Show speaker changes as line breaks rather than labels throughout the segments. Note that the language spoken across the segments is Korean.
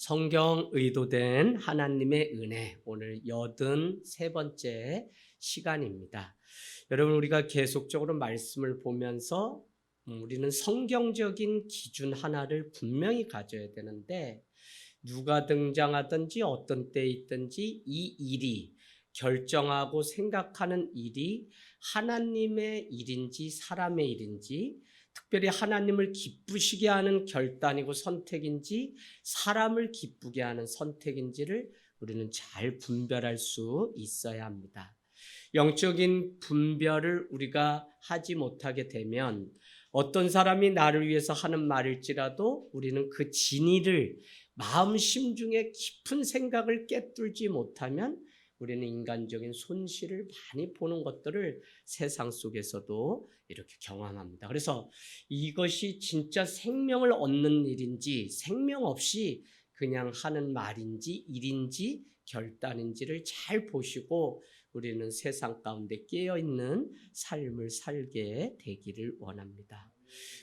성경 의도된 하나님의 은혜, 오늘 83번째 시간입니다. 여러분, 우리가 계속적으로 말씀을 보면서 우리는 성경적인 기준 하나를 분명히 가져야 되는데, 누가 등장하든지 어떤 때에 있든지 이 일이, 결정하고 생각하는 일이 하나님의 일인지 사람의 일인지, 특별히 하나님을 기쁘시게 하는 결단이고 선택인지 사람을 기쁘게 하는 선택인지를 우리는 잘 분별할 수 있어야 합니다. 영적인 분별을 우리가 하지 못하게 되면 어떤 사람이 나를 위해서 하는 말일지라도 우리는 그 진위를 마음 심중에 깊은 생각을 꿰뚫지 못하면 우리는 인간적인 손실을 많이 보는 것들을 세상 속에서도 이렇게 경험합니다. 그래서 이것이 진짜 생명을 얻는 일인지 생명 없이 그냥 하는 말인지 일인지 결단인지를 잘 보시고 우리는 세상 가운데 깨어있는 삶을 살게 되기를 원합니다.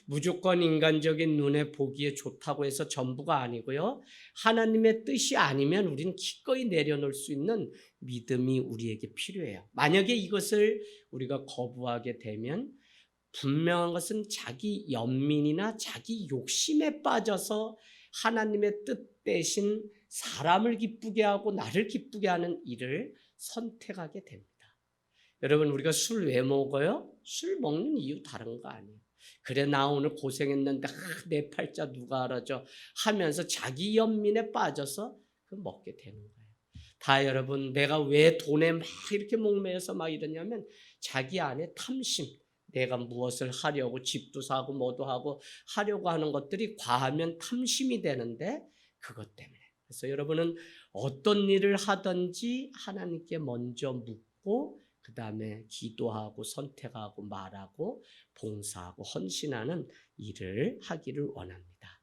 무조건 인간적인 눈에 보기에 좋다고 해서 전부가 아니고요. 하나님의 뜻이 아니면 우리는 기꺼이 내려놓을 수 있는 믿음이 우리에게 필요해요. 만약에 이것을 우리가 거부하게 되면 분명한 것은 자기 연민이나 자기 욕심에 빠져서 하나님의 뜻 대신 사람을 기쁘게 하고 나를 기쁘게 하는 일을 선택하게 됩니다. 여러분, 우리가 술 왜 먹어요? 술 먹는 이유 다른 거 아니에요. 그래, 나 오늘 고생했는데 내 팔자 누가 알아줘 하면서 자기 연민에 빠져서 그 먹게 되는 거예요. 다 여러분, 내가 왜 돈에 막 이렇게 목매여서 막 이러냐면 자기 안에 탐심, 내가 무엇을 하려고 집도 사고 뭐도 하고 하려고 하는 것들이 과하면 탐심이 되는데 그것 때문에. 그래서 여러분은 어떤 일을 하든지 하나님께 먼저 묻고 그 다음에 기도하고 선택하고 말하고 봉사하고 헌신하는 일을 하기를 원합니다.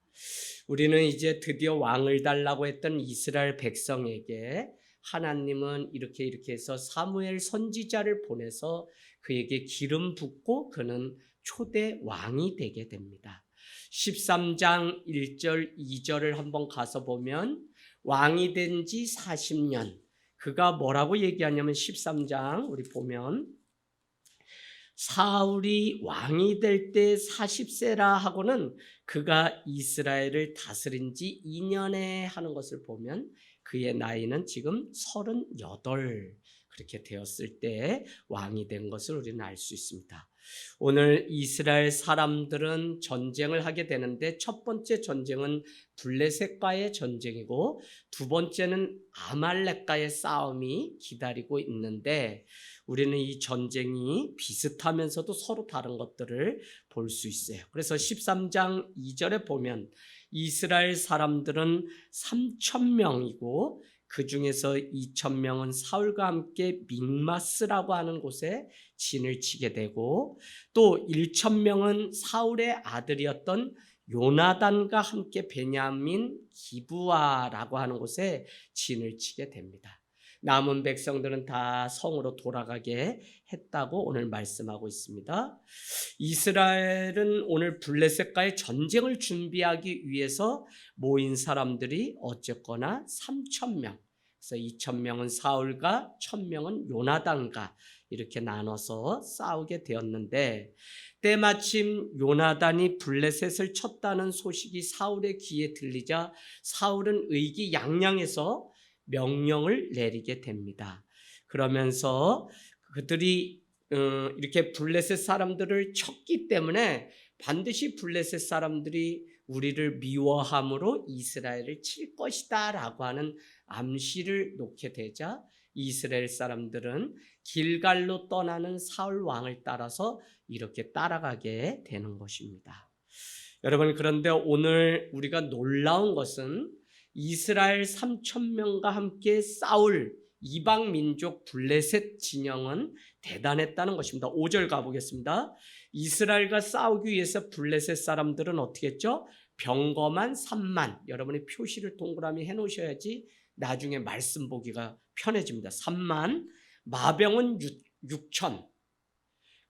우리는 이제 드디어 왕을 달라고 했던 이스라엘 백성에게 하나님은 이렇게 해서 사무엘 선지자를 보내서 그에게 기름 붓고 그는 초대 왕이 되게 됩니다. 13장 1절 2절을 한번 가서 보면 왕이 된 지 40년, 그가 뭐라고 얘기하냐면 13장 우리 보면 사울이 왕이 될 때 40세라 하고는 그가 이스라엘을 다스린 지 2년에 하는 것을 보면 그의 나이는 지금 38 그렇게 되었을 때 왕이 된 것을 우리는 알 수 있습니다. 오늘 이스라엘 사람들은 전쟁을 하게 되는데 첫 번째 전쟁은 블레셋과의 전쟁이고 두 번째는 아말렉과의 싸움이 기다리고 있는데 우리는 이 전쟁이 비슷하면서도 서로 다른 것들을 볼 수 있어요. 그래서 13장 2절에 보면 이스라엘 사람들은 3,000명이고 그 중에서 2,000명은 사울과 함께 믹마스라고 하는 곳에 진을 치게 되고 또 1,000명은 사울의 아들이었던 요나단과 함께 베냐민 기브아라고 하는 곳에 진을 치게 됩니다. 남은 백성들은 다 성으로 돌아가게 했다고 오늘 말씀하고 있습니다. 이스라엘은 오늘 블레셋과의 전쟁을 준비하기 위해서 모인 사람들이 어쨌거나 3,000명, 그래서 2,000명은 사울과 1,000명은 요나단과 이렇게 나눠서 싸우게 되었는데 때마침 요나단이 블레셋을 쳤다는 소식이 사울의 귀에 들리자 사울은 의기양양해서 명령을 내리게 됩니다. 그러면서 그들이 이렇게 블레셋 사람들을 쳤기 때문에 반드시 블레셋 사람들이 우리를 미워함으로 이스라엘을 칠 것이다 라고 하는 암시를 놓게 되자 이스라엘 사람들은 길갈로 떠나는 사울 왕을 따라서 이렇게 따라가게 되는 것입니다. 여러분, 그런데 오늘 우리가 놀라운 것은 이스라엘 3,000명과 함께 싸울 이방 민족 블레셋 진영은 대단했다는 것입니다. 5절 가보겠습니다. 이스라엘과 싸우기 위해서 블레셋 사람들은 어떻게 했죠? 병거만 3만. 여러분이 표시를 동그라미 해놓으셔야지 나중에 말씀 보기가 편해집니다. 3만. 마병은 6천.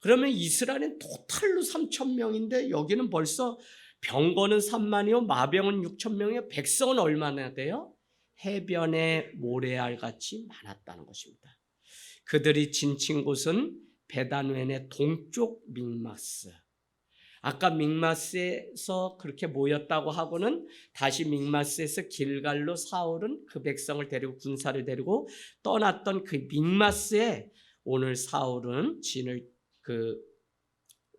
그러면 이스라엘은 토탈로 3,000명인데 여기는 벌써 병거는 3만이요 마병은 6천 명이요 백성은 얼마나 돼요? 해변의 모래알 같이 많았다는 것입니다. 그들이 진친 곳은 베다웬의 동쪽 믹마스. 아까 믹마스에서 그렇게 모였다고 하고는 다시 믹마스에서 길갈로 사울은 그 백성을 데리고 군사를 데리고 떠났던 그 믹마스에 오늘 사울은 진을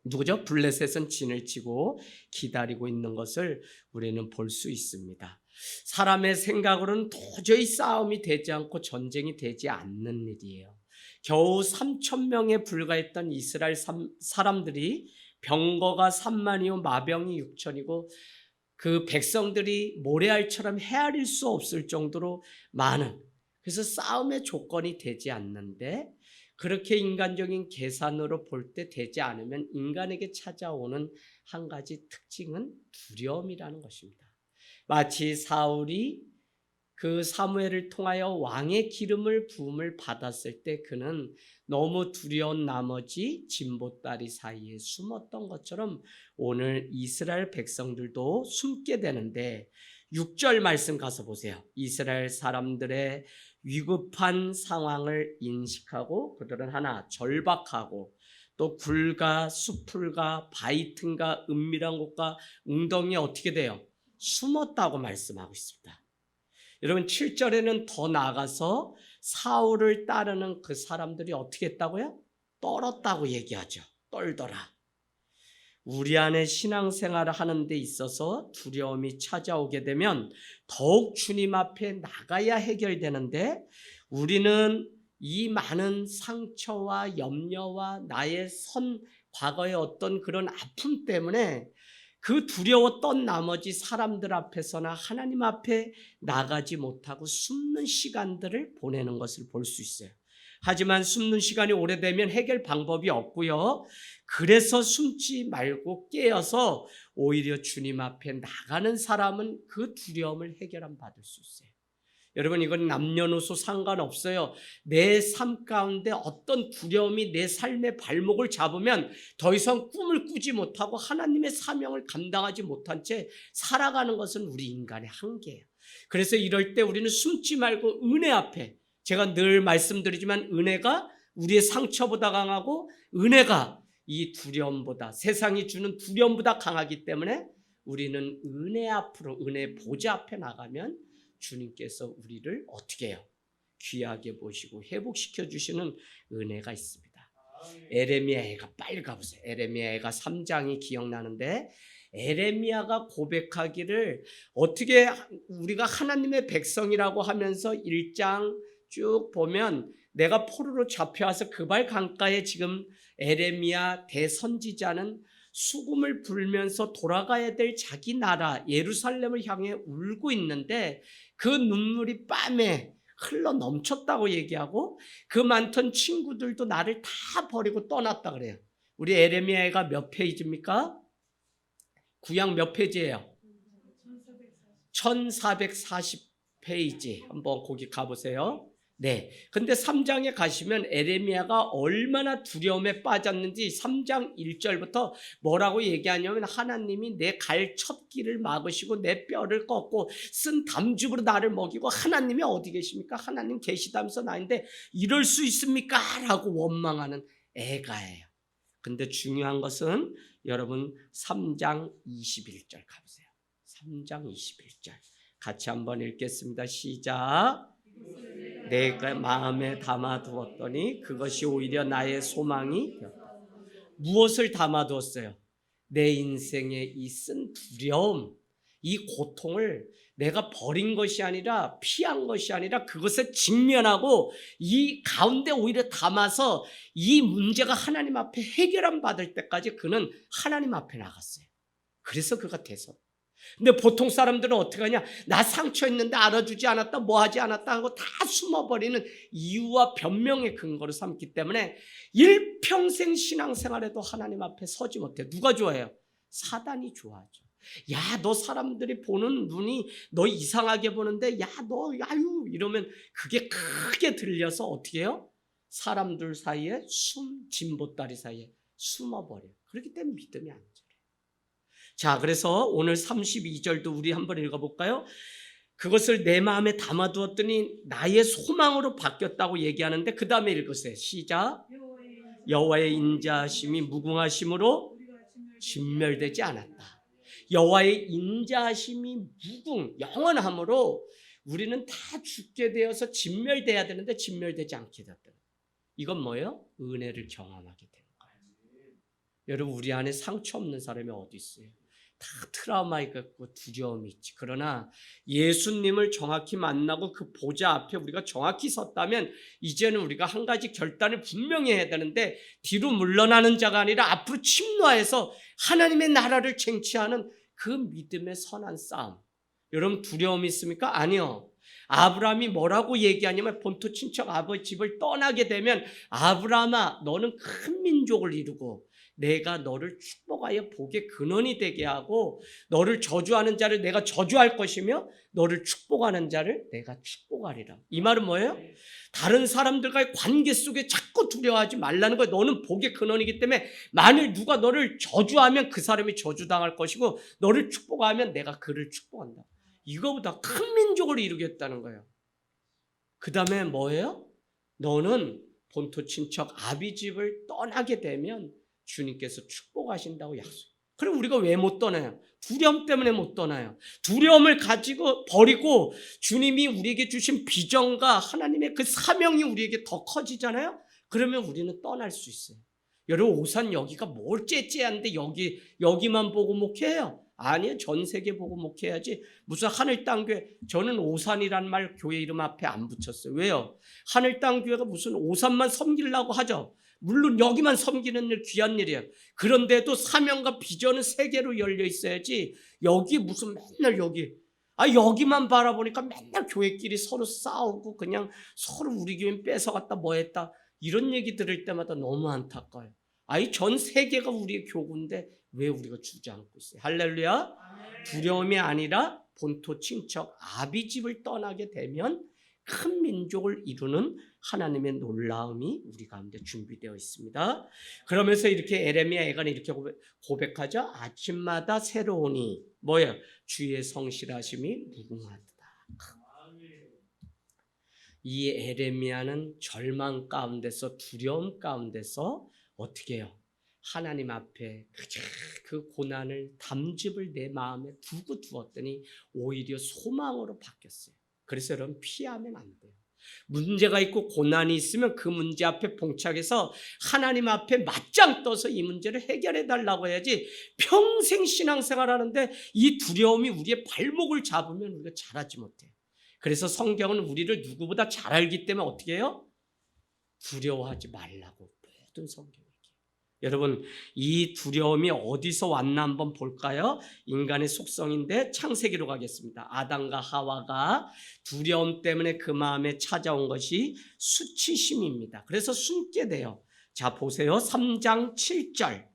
누구죠? 블레셋은 진을 치고 기다리고 있는 것을 우리는 볼 수 있습니다. 사람의 생각으로는 도저히 싸움이 되지 않고 전쟁이 되지 않는 일이에요. 겨우 3천 명에 불과했던 이스라엘 사람들이 병거가 3만이요 마병이 6천이고 그 백성들이 모래알처럼 헤아릴 수 없을 정도로 많은, 그래서 싸움의 조건이 되지 않는데 그렇게 인간적인 계산으로 볼 때 되지 않으면 인간에게 찾아오는 한 가지 특징은 두려움이라는 것입니다. 마치 사울이 그 사무엘을 통하여 왕의 기름을 부음을 받았을 때 그는 너무 두려운 나머지 진보다리 사이에 숨었던 것처럼 오늘 이스라엘 백성들도 숨게 되는데 6절 말씀 가서 보세요. 이스라엘 사람들의 위급한 상황을 인식하고 그들은 하나 절박하고 또 굴과 수풀과 바위 틈과 은밀한 곳과 웅덩이에 어떻게 돼요? 숨었다고 말씀하고 있습니다. 여러분 7절에는 더 나아가서 사울을 따르는 그 사람들이 어떻게 했다고요? 떨었다고 얘기하죠. 떨더라. 우리 안에 신앙생활을 하는 데 있어서 두려움이 찾아오게 되면 더욱 주님 앞에 나가야 해결되는데 우리는 이 많은 상처와 염려와 나의 과거의 어떤 그런 아픔 때문에 그 두려웠던 나머지 사람들 앞에서나 하나님 앞에 나가지 못하고 숨는 시간들을 보내는 것을 볼 수 있어요. 하지만 숨는 시간이 오래되면 해결 방법이 없고요. 그래서 숨지 말고 깨어서 오히려 주님 앞에 나가는 사람은 그 두려움을 해결함 받을 수 있어요. 여러분 이건 남녀노소 상관없어요. 내 삶 가운데 어떤 두려움이 내 삶의 발목을 잡으면 더 이상 꿈을 꾸지 못하고 하나님의 사명을 감당하지 못한 채 살아가는 것은 우리 인간의 한계예요. 그래서 이럴 때 우리는 숨지 말고 은혜 앞에, 제가 늘 말씀드리지만 은혜가 우리의 상처보다 강하고 은혜가 이 두려움보다, 세상이 주는 두려움보다 강하기 때문에 우리는 은혜 앞으로, 은혜 보좌 앞에 나가면 주님께서 우리를 어떻게 해요? 귀하게 보시고 회복시켜 주시는 은혜가 있습니다. 에레미야가 빨리 가보세요. 에레미야가 3장이 기억나는데 에레미야가 고백하기를 어떻게 우리가 하나님의 백성이라고 하면서 1장 쭉 보면 내가 포로로 잡혀와서 그발 강가에 지금 에레미야 대선지자는 수금을 불면서 돌아가야 될 자기 나라 예루살렘을 향해 울고 있는데 그 눈물이 뺨에 흘러 넘쳤다고 얘기하고 그 많던 친구들도 나를 다 버리고 떠났다 그래요. 우리 에레미야가 몇 페이지입니까? 구약 몇 페이지예요? 1440페이지. 한번 거기 가보세요. 네. 근데 3장에 가시면 에레미야가 얼마나 두려움에 빠졌는지 3장 1절부터 뭐라고 얘기하냐면 하나님이 내 갈 첫 길을 막으시고 내 뼈를 꺾고 쓴 담즙으로 나를 먹이고 하나님이 어디 계십니까? 하나님 계시다면서 나인데 이럴 수 있습니까? 라고 원망하는 애가예요. 근데 중요한 것은 여러분 3장 21절 가보세요. 3장 21절 같이 한번 읽겠습니다. 시작. 내가 마음에 담아두었더니 그것이 오히려 나의 소망이 되었다. 무엇을 담아두었어요? 내 인생에 이 쓴 두려움, 이 고통을 내가 버린 것이 아니라 피한 것이 아니라 그것에 직면하고 이 가운데 오히려 담아서 이 문제가 하나님 앞에 해결함 받을 때까지 그는 하나님 앞에 나갔어요. 그래서 그가 돼서. 근데 보통 사람들은 어떻게 하냐? 나 상처 있는데 알아주지 않았다, 뭐 하지 않았다 하고 다 숨어버리는 이유와 변명의 근거를 삼기 때문에 일평생 신앙생활에도 하나님 앞에 서지 못해. 누가 좋아해요? 사단이 좋아하죠. 야, 너 사람들이 보는 눈이 너 이상하게 보는데 야, 너 야유 이러면 그게 크게 들려서 어떻게 해요? 사람들 사이에 진보다리 사이에 숨어버려요. 그렇기 때문에 믿음이 안 자라요. 자, 그래서 오늘 32절도 우리 한번 읽어볼까요? 그것을 내 마음에 담아두었더니 나의 소망으로 바뀌었다고 얘기하는데 그 다음에 읽으세요. 시작. 여호와의 인자하심이 무궁하심으로 진멸되지 않았다. 여호와의 인자하심이 영원함으로 우리는 다 죽게 되어서 진멸돼야 되는데 진멸되지 않게 되었다. 이건 뭐예요? 은혜를 경험하게 되는 거예요. 여러분, 우리 안에 상처 없는 사람이 어디 있어요? 다 트라우마 있고 두려움이 있지. 그러나 예수님을 정확히 만나고 그 보좌 앞에 우리가 정확히 섰다면 이제는 우리가 한 가지 결단을 분명히 해야 되는데, 뒤로 물러나는 자가 아니라 앞으로 침노해서 하나님의 나라를 쟁취하는 그 믿음의 선한 싸움. 여러분, 두려움이 있습니까? 아니요. 아브라함이 뭐라고 얘기하냐면, 본토 친척 아버지 집을 떠나게 되면 아브라함아, 너는 큰 민족을 이루고 내가 너를 축복하여 복의 근원이 되게 하고, 너를 저주하는 자를 내가 저주할 것이며 너를 축복하는 자를 내가 축복하리라. 이 말은 뭐예요? 다른 사람들과의 관계 속에 자꾸 두려워하지 말라는 거예요. 너는 복의 근원이기 때문에 만일 누가 너를 저주하면 그 사람이 저주당할 것이고, 너를 축복하면 내가 그를 축복한다. 이거보다 큰 민족을 이루겠다는 거예요. 그 다음에 뭐예요? 너는 본토 친척 아비 집을 떠나게 되면 주님께서 축복하신다고 약속. 그럼 우리가 왜 못 떠나요? 두려움 때문에 못 떠나요. 두려움을 가지고 버리고 주님이 우리에게 주신 비전과 하나님의 그 사명이 우리에게 더 커지잖아요. 그러면 우리는 떠날 수 있어요. 여러분, 오산 여기가 뭘 째째한데 여기만 보고 목회해요? 아니요, 전 세계 보고 목회해야지. 무슨 하늘 땅 교회, 저는 오산이란 말 교회 이름 앞에 안 붙였어요. 왜요? 하늘 땅 교회가 무슨 오산만 섬기려고 하죠. 물론 여기만 섬기는 일 귀한 일이에요. 그런데도 사명과 비전은 세계로 열려 있어야지. 여기 무슨 맨날 여기만 바라보니까 맨날 교회끼리 서로 싸우고 그냥 서로 우리 교회 뺏어갔다 뭐 했다 이런 얘기 들을 때마다 너무 안타까워요. 전 세계가 우리의 교구인데 왜 우리가 주저앉고 있어요? 할렐루야. 두려움이 아니라 본토 친척 아비 집을 떠나게 되면 큰 민족을 이루는 하나님의 놀라움이 우리 가운데 준비되어 있습니다. 그러면서 이렇게 에레미야 애간이 이렇게 고백하죠. 아침마다 새로우니 뭐예요? 주의 성실하심이 무궁하다. 이 에레미야는 절망 가운데서 두려움 가운데서 어떻게 해요? 하나님 앞에 그 고난을 담즙을 내 마음에 두고 두었더니 오히려 소망으로 바뀌었어요. 그래서 여러분, 피하면 안 돼요. 문제가 있고 고난이 있으면 그 문제 앞에 봉착해서 하나님 앞에 맞짱 떠서 이 문제를 해결해 달라고 해야지, 평생 신앙생활 하는데 이 두려움이 우리의 발목을 잡으면 우리가 잘하지 못해요. 그래서 성경은 우리를 누구보다 잘 알기 때문에 어떻게 해요? 두려워하지 말라고 모든 성경. 여러분, 이 두려움이 어디서 왔나 한번 볼까요? 인간의 속성인데 창세기로 가겠습니다. 아담과 하와가 두려움 때문에 그 마음에 찾아온 것이 수치심입니다. 그래서 숨게 돼요. 자, 보세요. 3장 7절.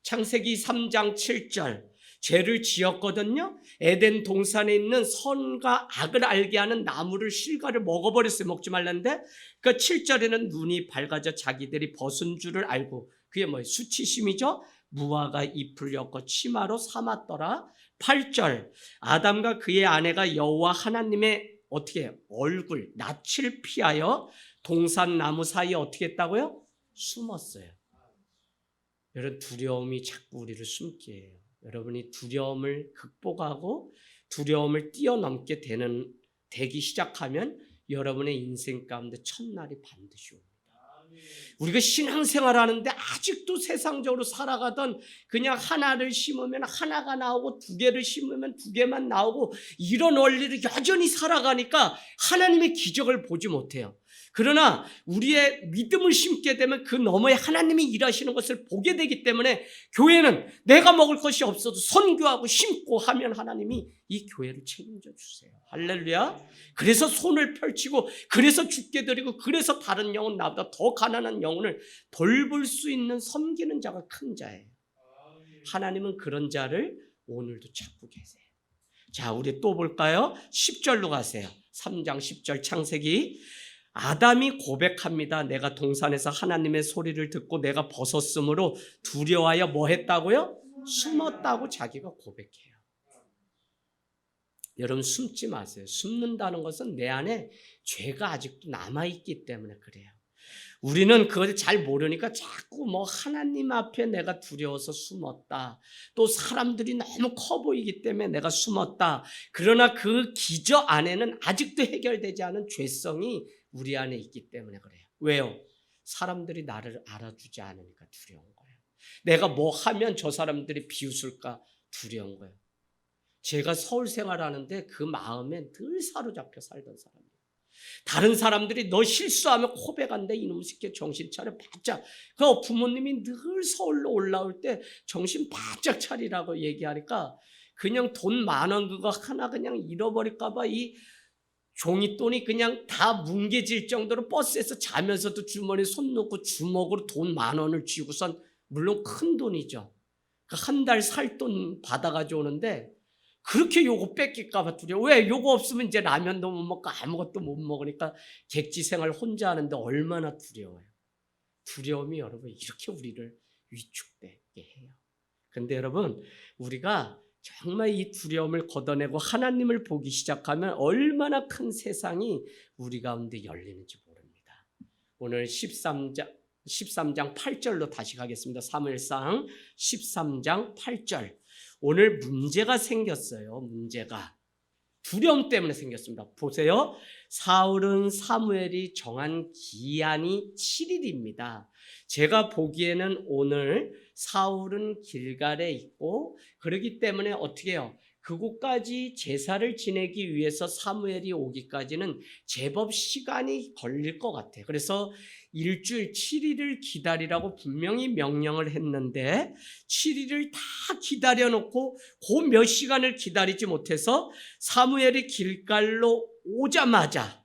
창세기 3장 7절. 죄를 지었거든요. 에덴 동산에 있는 선과 악을 알게 하는 나무를 실과를 먹어버렸어요. 먹지 말랐는데 그 7절에는 눈이 밝아져 자기들이 벗은 줄을 알고, 그게 뭐예요? 수치심이죠. 무화과 잎을 엮어 치마로 삼았더라. 8절, 아담과 그의 아내가 여호와 하나님의 어떻게 해요? 얼굴, 낯을 피하여 동산 나무 사이에 어떻게 했다고요? 숨었어요. 여러분, 두려움이 자꾸 우리를 숨게 해요. 여러분이 두려움을 극복하고 두려움을 뛰어넘게 되기 시작하면 여러분의 인생 가운데 첫날이 반드시 옵니다. 우리가 신앙생활 하는데 아직도 세상적으로 살아가던, 그냥 하나를 심으면 하나가 나오고 두 개를 심으면 두 개만 나오고 이런 원리를 여전히 살아가니까 하나님의 기적을 보지 못해요. 그러나 우리의 믿음을 심게 되면 그 너머에 하나님이 일하시는 것을 보게 되기 때문에 교회는 내가 먹을 것이 없어도 선교하고 심고 하면 하나님이 이 교회를 책임져 주세요. 할렐루야. 그래서 손을 펼치고, 그래서 죽게 드리고, 그래서 다른 영혼, 나보다 더 가난한 영혼을 돌볼 수 있는 섬기는 자가 큰 자예요. 하나님은 그런 자를 오늘도 찾고 계세요. 자, 우리 또 볼까요? 10절로 가세요. 3장 10절 창세기. 아담이 고백합니다. 내가 동산에서 하나님의 소리를 듣고 내가 벗었으므로 두려워하여 뭐 했다고요? 숨었다고 자기가 고백해요. 여러분 숨지 마세요. 숨는다는 것은 내 안에 죄가 아직도 남아있기 때문에 그래요. 우리는 그걸 잘 모르니까 자꾸 뭐 하나님 앞에 내가 두려워서 숨었다. 또 사람들이 너무 커 보이기 때문에 내가 숨었다. 그러나 그 기저 안에는 아직도 해결되지 않은 죄성이 우리 안에 있기 때문에 그래요. 왜요? 사람들이 나를 알아주지 않으니까 두려운 거예요. 내가 뭐 하면 저 사람들이 비웃을까 두려운 거예요. 제가 서울 생활하는데 그 마음에 늘 사로잡혀 살던 사람이에요. 다른 사람들이 너 실수하면 고백한대. 이놈 새끼 정신 차려 바짝. 그 부모님이 늘 서울로 올라올 때 정신 바짝 차리라고 얘기하니까 그냥 돈 10,000원 그거 하나 그냥 잃어버릴까 봐 이 종이돈이 그냥 다 뭉개질 정도로 버스에서 자면서도 주머니에 손 넣고 주먹으로 돈 10,000원을 쥐고선, 물론 큰 돈이죠. 한 달 살 돈 받아가지고 오는데 그렇게 요거 뺏길까 봐 두려워. 왜? 요거 없으면 이제 라면도 못 먹고 아무것도 못 먹으니까 객지 생활 혼자 하는데 얼마나 두려워요. 두려움이 여러분 이렇게 우리를 위축되게 해요. 근데 여러분 우리가 정말 이 두려움을 걷어내고 하나님을 보기 시작하면 얼마나 큰 세상이 우리 가운데 열리는지 모릅니다. 오늘 13장 8절로 다시 가겠습니다. 사무엘상 13장 8절. 오늘 문제가 생겼어요. 문제가 두려움 때문에 생겼습니다. 보세요. 사울은 사무엘이 정한 기한이 7일입니다. 제가 보기에는 오늘 사울은 길갈에 있고 그렇기 때문에 어떻게 해요? 그곳까지 제사를 지내기 위해서 사무엘이 오기까지는 제법 시간이 걸릴 것 같아요. 그래서 일주일 7일을 기다리라고 분명히 명령을 했는데 7일을 다 기다려놓고 그 몇 시간을 기다리지 못해서 사무엘이 길갈로 오자마자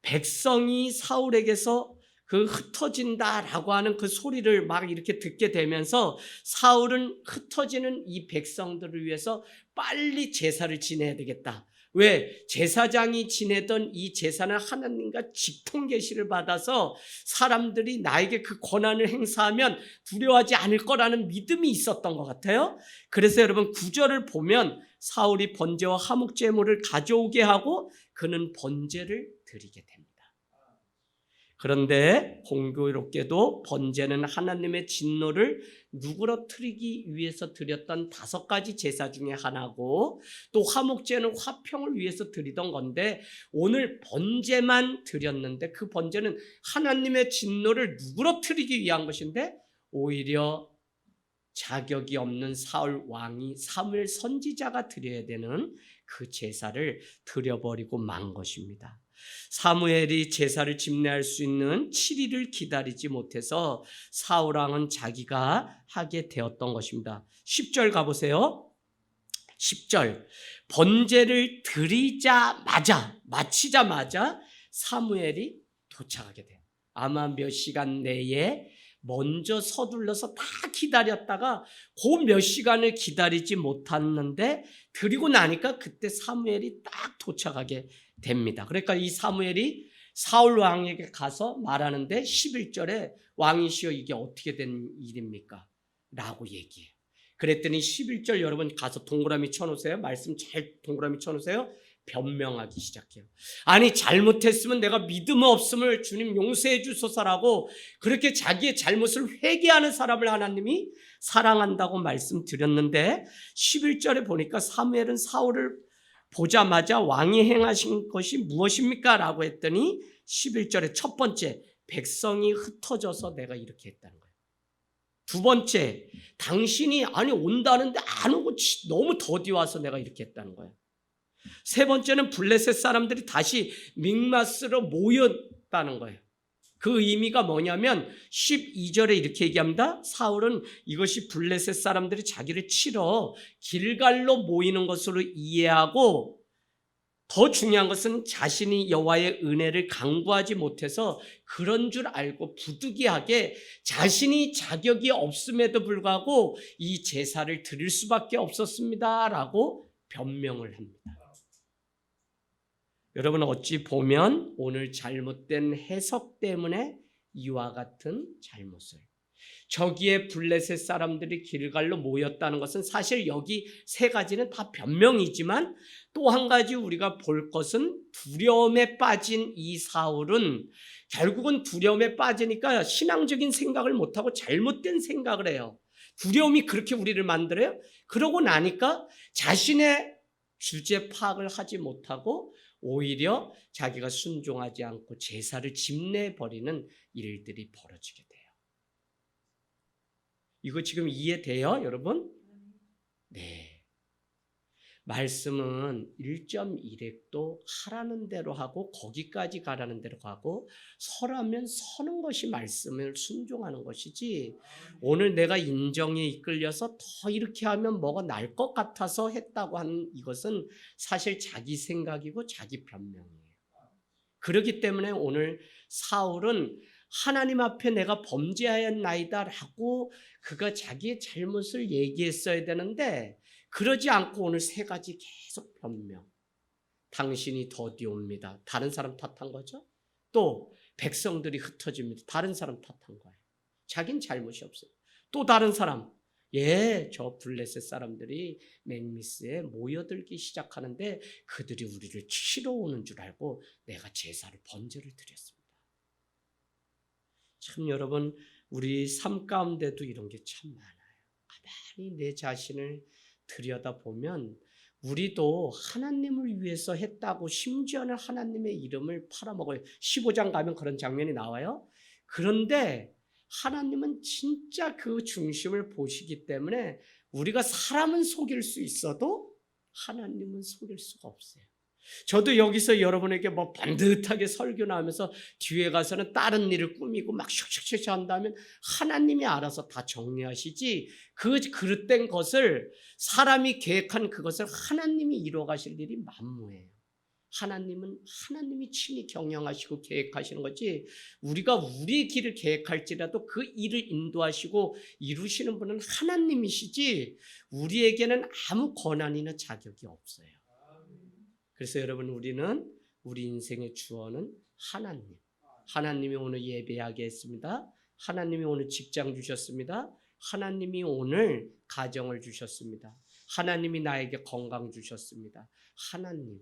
백성이 사울에게서 그 흩어진다라고 하는 그 소리를 막 이렇게 듣게 되면서 사울은 흩어지는 이 백성들을 위해서 빨리 제사를 지내야 되겠다. 왜? 제사장이 지내던 이 제사는 하나님과 직통 계시를 받아서 사람들이 나에게 그 권한을 행사하면 두려워하지 않을 거라는 믿음이 있었던 것 같아요. 그래서 여러분 9절을 보면 사울이 번제와 화목제물을 가져오게 하고 그는 번제를 드리게 됩니다. 그런데 공교롭게도 번제는 하나님의 진노를 누그러뜨리기 위해서 드렸던 5가지 제사 중에 하나고 또 화목제는 화평을 위해서 드리던 건데 오늘 번제만 드렸는데 그 번제는 하나님의 진노를 누그러뜨리기 위한 것인데 오히려 자격이 없는 사울 왕이 사무엘 선지자가 드려야 되는 그 제사를 드려버리고 만 것입니다. 사무엘이 제사를 집례할 수 있는 7일을 기다리지 못해서 사울 왕은 자기가 하게 되었던 것입니다. 10절 가보세요. 10절 번제를 마치자마자 사무엘이 도착하게 돼요. 아마 몇 시간 내에 먼저 서둘러서 다 기다렸다가 그 몇 시간을 기다리지 못했는데 드리고 나니까 그때 사무엘이 딱 도착하게 됩니다. 그러니까 이 사무엘이 사울 왕에게 가서 말하는데 11절에 왕이시여 이게 어떻게 된 일입니까? 라고 얘기해요. 그랬더니 11절 여러분 가서 동그라미 쳐놓으세요. 말씀 잘 동그라미 쳐놓으세요. 변명하기 시작해요. 아니 잘못했으면 내가 믿음 없음을 주님 용서해 주소서라고 그렇게 자기의 잘못을 회개하는 사람을 하나님이 사랑한다고 말씀드렸는데 11절에 보니까 사무엘은 사울을 보자마자 왕이 행하신 것이 무엇입니까? 라고 했더니 11절에 첫 번째 백성이 흩어져서 내가 이렇게 했다는 거예요. 두 번째 당신이 온다는데 안 오고 너무 더디 와서 내가 이렇게 했다는 거예요. 세 번째는 블레셋 사람들이 다시 믹마스로 모였다는 거예요. 그 의미가 뭐냐면 12절에 이렇게 얘기합니다. 사울은 이것이 블레셋 사람들이 자기를 치러 길갈로 모이는 것으로 이해하고 더 중요한 것은 자신이 여호와의 은혜를 강구하지 못해서 그런 줄 알고 부득이하게 자신이 자격이 없음에도 불구하고 이 제사를 드릴 수밖에 없었습니다라고 변명을 합니다. 여러분 어찌 보면 오늘 잘못된 해석 때문에 이와 같은 잘못을 저기에 블레셋 사람들이 길갈로 모였다는 것은 사실 여기 세 가지는 다 변명이지만 또 한 가지 우리가 볼 것은 두려움에 빠진 이 사울은 결국은 두려움에 빠지니까 신앙적인 생각을 못하고 잘못된 생각을 해요. 두려움이 그렇게 우리를 만들어요? 그러고 나니까 자신의 주제 파악을 하지 못하고 오히려 자기가 순종하지 않고 제사를 집내버리는 일들이 벌어지게 돼요. 이거 지금 이해돼요, 여러분? 네. 말씀은 1.1획도 하라는 대로 하고 거기까지 가라는 대로 가고 서라면 서는 것이 말씀을 순종하는 것이지 오늘 내가 인정에 이끌려서 더 이렇게 하면 뭐가 날 것 같아서 했다고 하는 이것은 사실 자기 생각이고 자기 변명이에요. 그렇기 때문에 오늘 사울은 하나님 앞에 내가 범죄하였나이다 라고 그가 자기의 잘못을 얘기했어야 되는데 그러지 않고 오늘 세 가지 계속 변명. 당신이 더디옵니다. 다른 사람 탓한 거죠. 또 백성들이 흩어집니다. 다른 사람 탓한 거예요. 자긴 잘못이 없어요. 또 다른 사람. 저 블레셋 사람들이 맹미스에 모여들기 시작하는데 그들이 우리를 치러 오는 줄 알고 내가 제사를 번제를 드렸습니다. 참 여러분 우리 삶 가운데도 이런 게 참 많아요. 가만히 내 자신을 들여다보면 우리도 하나님을 위해서 했다고 심지어는 하나님의 이름을 팔아먹어요. 15장 가면 그런 장면이 나와요. 그런데 하나님은 진짜 그 중심을 보시기 때문에 우리가 사람은 속일 수 있어도 하나님은 속일 수가 없어요. 저도 여기서 여러분에게 뭐 반듯하게 설교나 하면서 뒤에 가서는 다른 일을 꾸미고 막 슉슉슉 한다면 하나님이 알아서 다 정리하시지 그 그릇된 것을 사람이 계획한 그것을 하나님이 이루어가실 일이 만무해요. 하나님이 친히 경영하시고 계획하시는 거지 우리가 우리의 길을 계획할지라도 그 일을 인도하시고 이루시는 분은 하나님이시지 우리에게는 아무 권한이나 자격이 없어요. 그래서 여러분 우리는 우리 인생의 주어는 하나님이 오늘 예배하게 했습니다. 하나님이 오늘 직장 주셨습니다. 하나님이 오늘 가정을 주셨습니다. 하나님이 나에게 건강 주셨습니다. 하나님이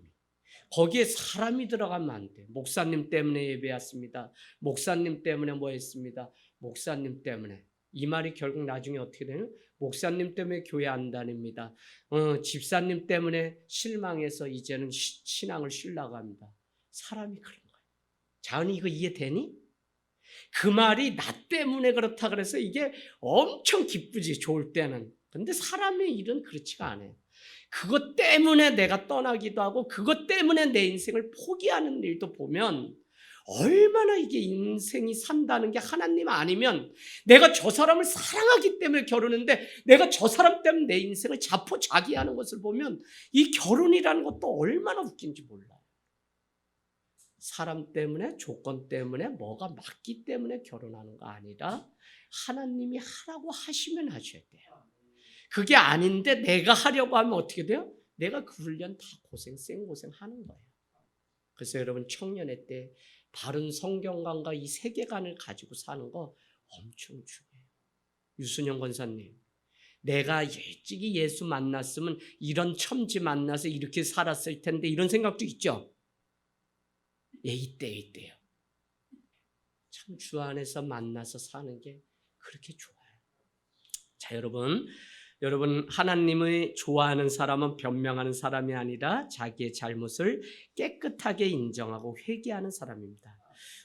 거기에 사람이 들어가면 안 돼. 목사님 때문에 예배했습니다. 목사님 때문에 뭐 했습니다. 목사님 때문에 이 말이 결국 나중에 어떻게 되는? 목사님 때문에 교회 안 다닙니다. 집사님 때문에 실망해서 이제는 신앙을 쉬려고 합니다. 사람이 그런 거예요. 자은이 이거 이해되니? 그 말이 나 때문에 그렇다 그래서 이게 엄청 기쁘지 좋을 때는. 근데 사람의 일은 그렇지가 않아요. 그것 때문에 내가 떠나기도 하고 그것 때문에 내 인생을 포기하는 일도 보면 얼마나 이게 인생이 산다는 게 하나님 아니면 내가 저 사람을 사랑하기 때문에 결혼했는데 내가 저 사람 때문에 내 인생을 자포자기하는 것을 보면 이 결혼이라는 것도 얼마나 웃긴지 몰라요. 사람 때문에 조건 때문에 뭐가 맞기 때문에 결혼하는 거 아니라 하나님이 하라고 하시면 하셔야 돼요. 그게 아닌데 내가 하려고 하면 어떻게 돼요? 내가 그 훈련 다 생고생 하는 거예요. 그래서 여러분 청년의 때 바른 성경관과 이 세계관을 가지고 사는 거 엄청 중요해요. 유순영 권사님, 내가 일찍이 예수 만났으면 이런 첨지 만나서 이렇게 살았을 텐데 이런 생각도 있죠? 이때요. 참 주 안에서 만나서 사는 게 그렇게 좋아요. 자, 여러분 하나님을 좋아하는 사람은 변명하는 사람이 아니라 자기의 잘못을 깨끗하게 인정하고 회개하는 사람입니다.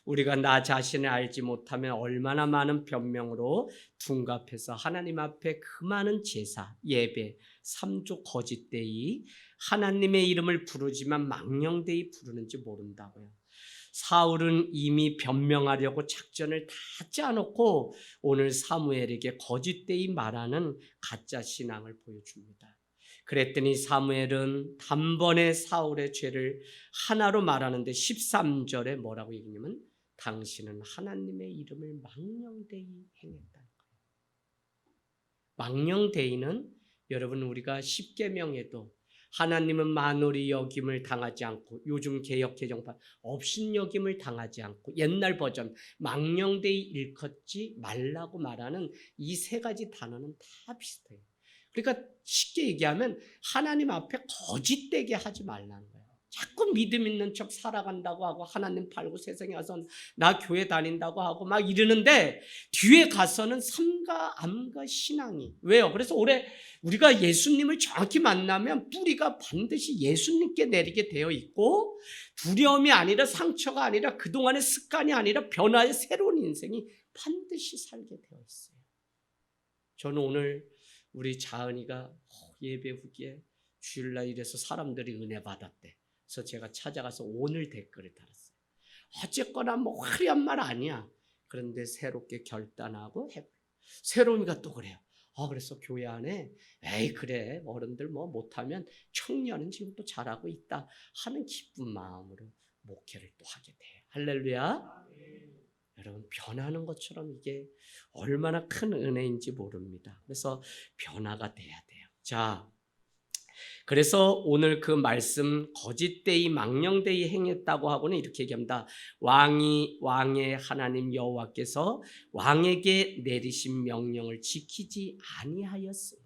우리가 나 자신을 알지 못하면 얼마나 많은 변명으로 둔갑해서 하나님 앞에 그 많은 제사, 예배, 삼조 거짓되이 하나님의 이름을 부르지만 망령되이 부르는지 모른다고요. 사울은 이미 변명하려고 작전을 다 짜놓고 오늘 사무엘에게 거짓되이 말하는 가짜 신앙을 보여줍니다. 그랬더니 사무엘은 단번에 사울의 죄를 하나로 말하는데 13절에 뭐라고 얘기냐면 당신은 하나님의 이름을 망령되이 행했다는 거예요. 망령되이는 여러분 우리가 십계명에도 하나님은 만홀히 여김을 당하지 않고, 요즘 개역 개정판 업신여김을 당하지 않고, 옛날 버전 망령되이 일컫지 말라고 말하는 이 세 가지 단어는 다 비슷해요. 그러니까 쉽게 얘기하면 하나님 앞에 거짓되게 하지 말라는 거예요. 자꾸 믿음 있는 척 살아간다고 하고 하나님 팔고 세상에 와서 나 교회 다닌다고 하고 막 이러는데 뒤에 가서는 삼가 암가 신앙이 왜요? 그래서 올해 우리가 예수님을 정확히 만나면 뿌리가 반드시 예수님께 내리게 되어 있고, 두려움이 아니라 상처가 아니라 그동안의 습관이 아니라 변화의 새로운 인생이 반드시 살게 되어 있어요. 저는 오늘 우리 자은이가 예배 후기에 주일날 이래서 사람들이 은혜 받았대. 그래서 제가 찾아가서 오늘 댓글을 달았어요. 어쨌거나 뭐 화려한 말 아니야. 그런데 새롭게 결단하고 새로우니까 또 그래요. 그래서 교회 안에 에이 그래 어른들 뭐 못하면 청년은 지금 또 잘하고 있다 하는 기쁜 마음으로 목회를 또 하게 돼요. 할렐루야. 여러분 변하는 것처럼 이게 얼마나 큰 은혜인지 모릅니다. 그래서 변화가 돼야 돼요. 자, 그래서 오늘 그 말씀 거짓되이 망령되이 행했다고 하고는 이렇게 얘기합니다. 왕의 하나님 여호와께서 왕에게 내리신 명령을 지키지 아니하였으므로.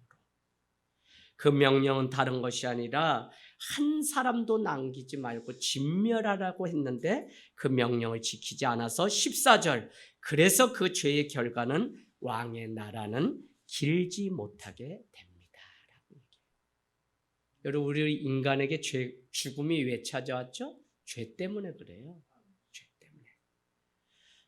그 명령은 다른 것이 아니라 한 사람도 남기지 말고 진멸하라고 했는데 그 명령을 지키지 않아서 14절 그래서 그 죄의 결과는 왕의 나라는 길지 못하게 됩니다. 여러분 우리 인간에게 죽음이 왜 찾아왔죠? 죄 때문에 그래요. 죄 때문에.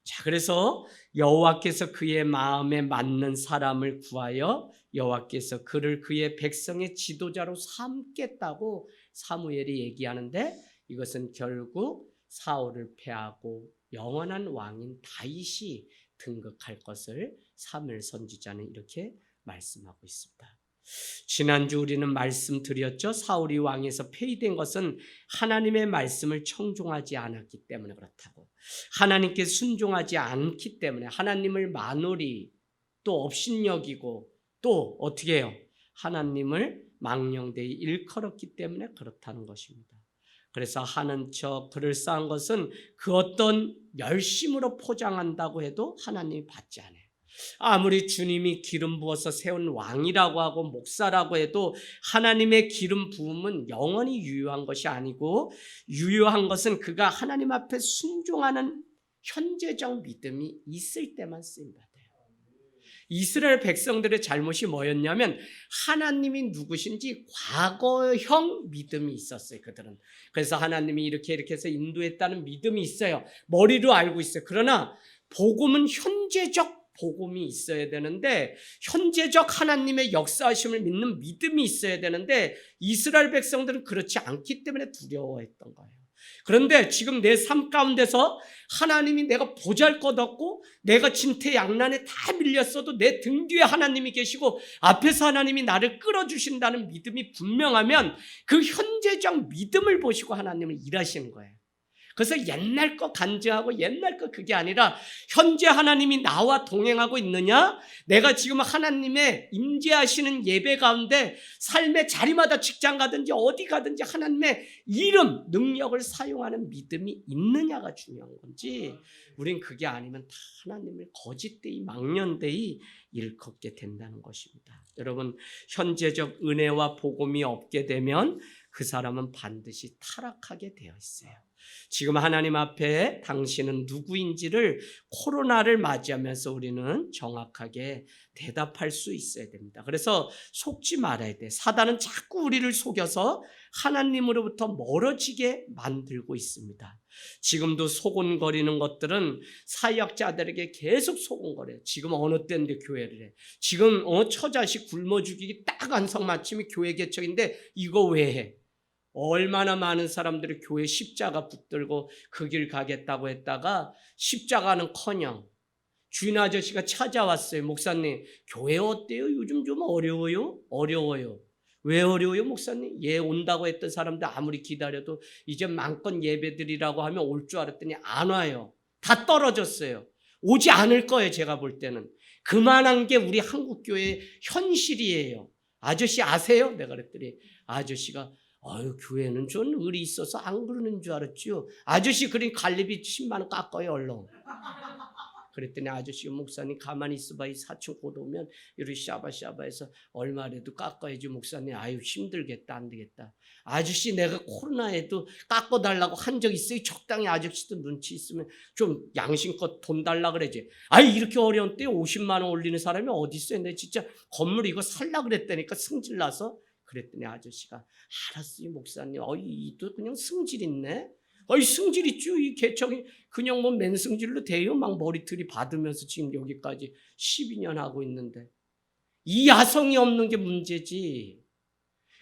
자, 그래서 여호와께서 그의 마음에 맞는 사람을 구하여 여호와께서 그를 그의 백성의 지도자로 삼겠다고 사무엘이 얘기하는데, 이것은 결국 사울을 패하고 영원한 왕인 다윗이 등극할 것을 사무엘 선지자는 이렇게 말씀하고 있습니다. 지난주 우리는 말씀드렸죠. 사울이 왕에서 폐위된 것은 하나님의 말씀을 청종하지 않았기 때문에 그렇다고, 하나님께 순종하지 않기 때문에, 하나님을 만홀히 또 업신여기고 또 어떻게 해요? 하나님을 망령되이 일컬었기 때문에 그렇다는 것입니다. 그래서 하는 척 그럴싸한 것은 그 어떤 열심으로 포장한다고 해도 하나님이 받지 않아요. 아무리 주님이 기름 부어서 세운 왕이라고 하고 목사라고 해도 하나님의 기름 부음은 영원히 유효한 것이 아니고, 유효한 것은 그가 하나님 앞에 순종하는 현재적 믿음이 있을 때만 쓰임받아요. 이스라엘 백성들의 잘못이 뭐였냐면 하나님이 누구신지 과거형 믿음이 있었어요. 그들은. 그래서 하나님이 이렇게 해서 인도했다는 믿음이 있어요. 머리로 알고 있어요. 그러나 복음은 현재적 복음이 있어야 되는데, 현재적 하나님의 역사하심을 믿는 믿음이 있어야 되는데 이스라엘 백성들은 그렇지 않기 때문에 두려워했던 거예요. 그런데 지금 내 삶 가운데서 하나님이 내가 보잘것없고 내가 진퇴양난에 다 밀렸어도 내 등 뒤에 하나님이 계시고 앞에서 하나님이 나를 끌어주신다는 믿음이 분명하면 그 현재적 믿음을 보시고 하나님을 일하시는 거예요. 그래서 옛날 거 간증하고 옛날 거 그게 아니라 현재 하나님이 나와 동행하고 있느냐, 내가 지금 하나님의 임재하시는 예배 가운데 삶의 자리마다 직장 가든지 어디 가든지 하나님의 이름, 능력을 사용하는 믿음이 있느냐가 중요한 건지, 우린 그게 아니면 다 하나님을 거짓되이 망령되이 일컫게 된다는 것입니다. 여러분 현재적 은혜와 복음이 없게 되면 그 사람은 반드시 타락하게 되어 있어요. 지금 하나님 앞에 당신은 누구인지를 코로나를 맞이하면서 우리는 정확하게 대답할 수 있어야 됩니다. 그래서 속지 말아야 돼. 사단은 자꾸 우리를 속여서 하나님으로부터 멀어지게 만들고 있습니다. 지금도 소곤거리는 것들은 사역자들에게 계속 소곤거려요. 지금 어느 때인데 교회를 해. 지금 처자식 굶어 죽이기 딱 안성맞춤이 교회 개척인데 이거 왜 해? 얼마나 많은 사람들이 교회 십자가 붙들고 그 길 가겠다고 했다가 십자가는커녕 주인 아저씨가 찾아왔어요. 목사님 교회 어때요? 요즘 좀 어려워요? 어려워요. 왜 어려워요 목사님? 온다고 했던 사람들 아무리 기다려도 이제 마음껏 예배드리라고 하면 올 줄 알았더니 안 와요. 다 떨어졌어요. 오지 않을 거예요. 제가 볼 때는. 그만한 게 우리 한국교회의 현실이에요. 아저씨 아세요? 내가 그랬더니 아저씨가 아유, 교회는 좀 의리 있어서 안 그러는 줄 알았지요. 아저씨 그린 갈비비 10만 원 깎아요 얼른. 그랬더니 아저씨 목사님 가만히 있어봐. 이 사촌 곧 오면 이렇게 샤바샤바해서 얼마라도 깎아야지 목사님. 아유 힘들겠다 안 되겠다. 아저씨 내가 코로나에도 깎아달라고 한 적 있어요. 적당히 아저씨도 눈치 있으면 좀 양심껏 돈 달라 그러지. 아유 이렇게 어려운 때 50만 원 올리는 사람이 어디 있어요. 내가 진짜 건물 이거 살라 그랬다니까 승질나서. 그랬더니 아저씨가 알았어요 목사님. 이도 그냥 승질 있네. 승질 있죠. 이 개척이 그냥 뭐 맨승질로 돼요. 막 머리털이 받으면서 지금 여기까지 12년 하고 있는데 이 야성이 없는 게 문제지.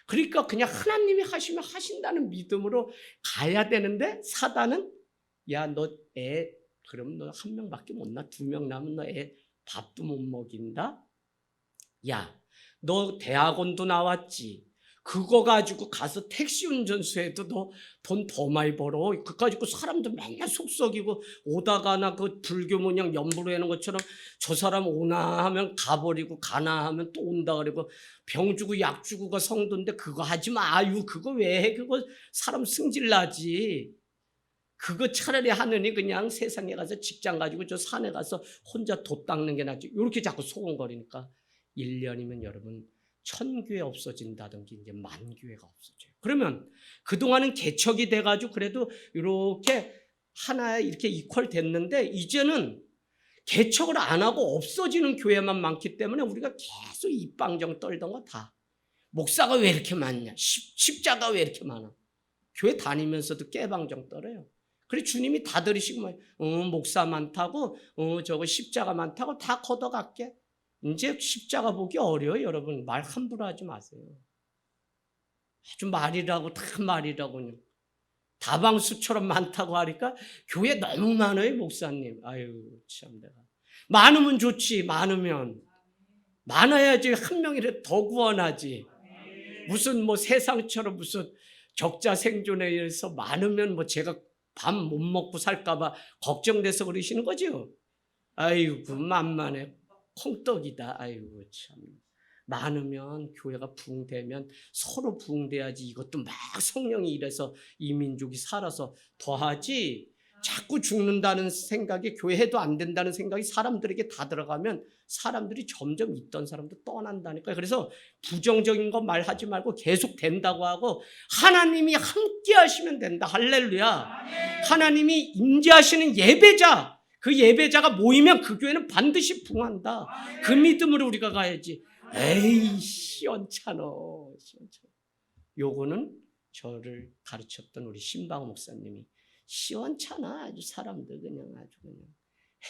그러니까 그냥 하나님이 하시면 하신다는 믿음으로 가야 되는데 사단은 야 너 애 그럼 너 한 명밖에 못 낳아. 2명 낳으면 너 애 밥도 못 먹인다. 야 너 대학원도 나왔지. 그거 가지고 가서 택시 운전수 해도 너 돈 더 많이 벌어. 그거 가지고 사람들 맨날 속썩이고 오다가나 그 불교 모양 염불로 해놓은 것처럼 저 사람 오나 하면 가버리고 가나 하면 또 온다 그러고 병 주고 약 주고가 성도인데 그거 하지 마. 아유 그거 왜 해. 그거 사람 승질나지. 그거 차라리 하느니 그냥 세상에 가서 직장 가지고 저 산에 가서 혼자 돛 닦는 게 낫지. 이렇게 자꾸 소곤거리니까 1년이면 여러분 1000교회 없어진다든지 이제 10,000교회가 없어져요. 그러면 그동안은 개척이 돼가지고 그래도 이렇게 하나에 이렇게 이퀄 됐는데 이제는 개척을 안 하고 없어지는 교회만 많기 때문에 우리가 계속 입방정 떨던 거 다. 목사가 왜 이렇게 많냐? 십자가 왜 이렇게 많아? 교회 다니면서도 깨방정 떨어요. 그래 주님이 다 들으시고 목사 많다고 저거 십자가 많다고 다 걷어갈게. 이제 십자가 보기 어려워요. 여러분 말 함부로 하지 마세요. 아주 말이라고 다 말이라고 다방수처럼 많다고 하니까 교회 너무 많아요 목사님. 아유 참 내가 많으면 좋지. 많아야지 한 명이라도 더 구원하지. 무슨 뭐 세상처럼 무슨 적자 생존에 의해서 많으면 뭐 제가 밥 못 먹고 살까봐 걱정돼서 그러시는 거죠. 아이고 만만해. 콩떡이다. 아이고 참. 많으면 교회가 부흥되면 서로 부흥돼야지. 이것도 막 성령이 이래서 이 민족이 살아서 더하지. 자꾸 죽는다는 생각에 교회 해도 안 된다는 생각이 사람들에게 다 들어가면 사람들이 점점 있던 사람도 떠난다니까요. 그래서 부정적인 거 말하지 말고 계속 된다고 하고 하나님이 함께 하시면 된다. 할렐루야. 하나님이 임재하시는 예배자, 그 예배자가 모이면 그 교회는 반드시 부흥한다. 그 믿음으로 우리가 가야지. 에이 시원찮어. 요거는 저를 가르쳤던 우리 신방 목사님이 시원찮아. 아주 사람들 그냥 아주 그냥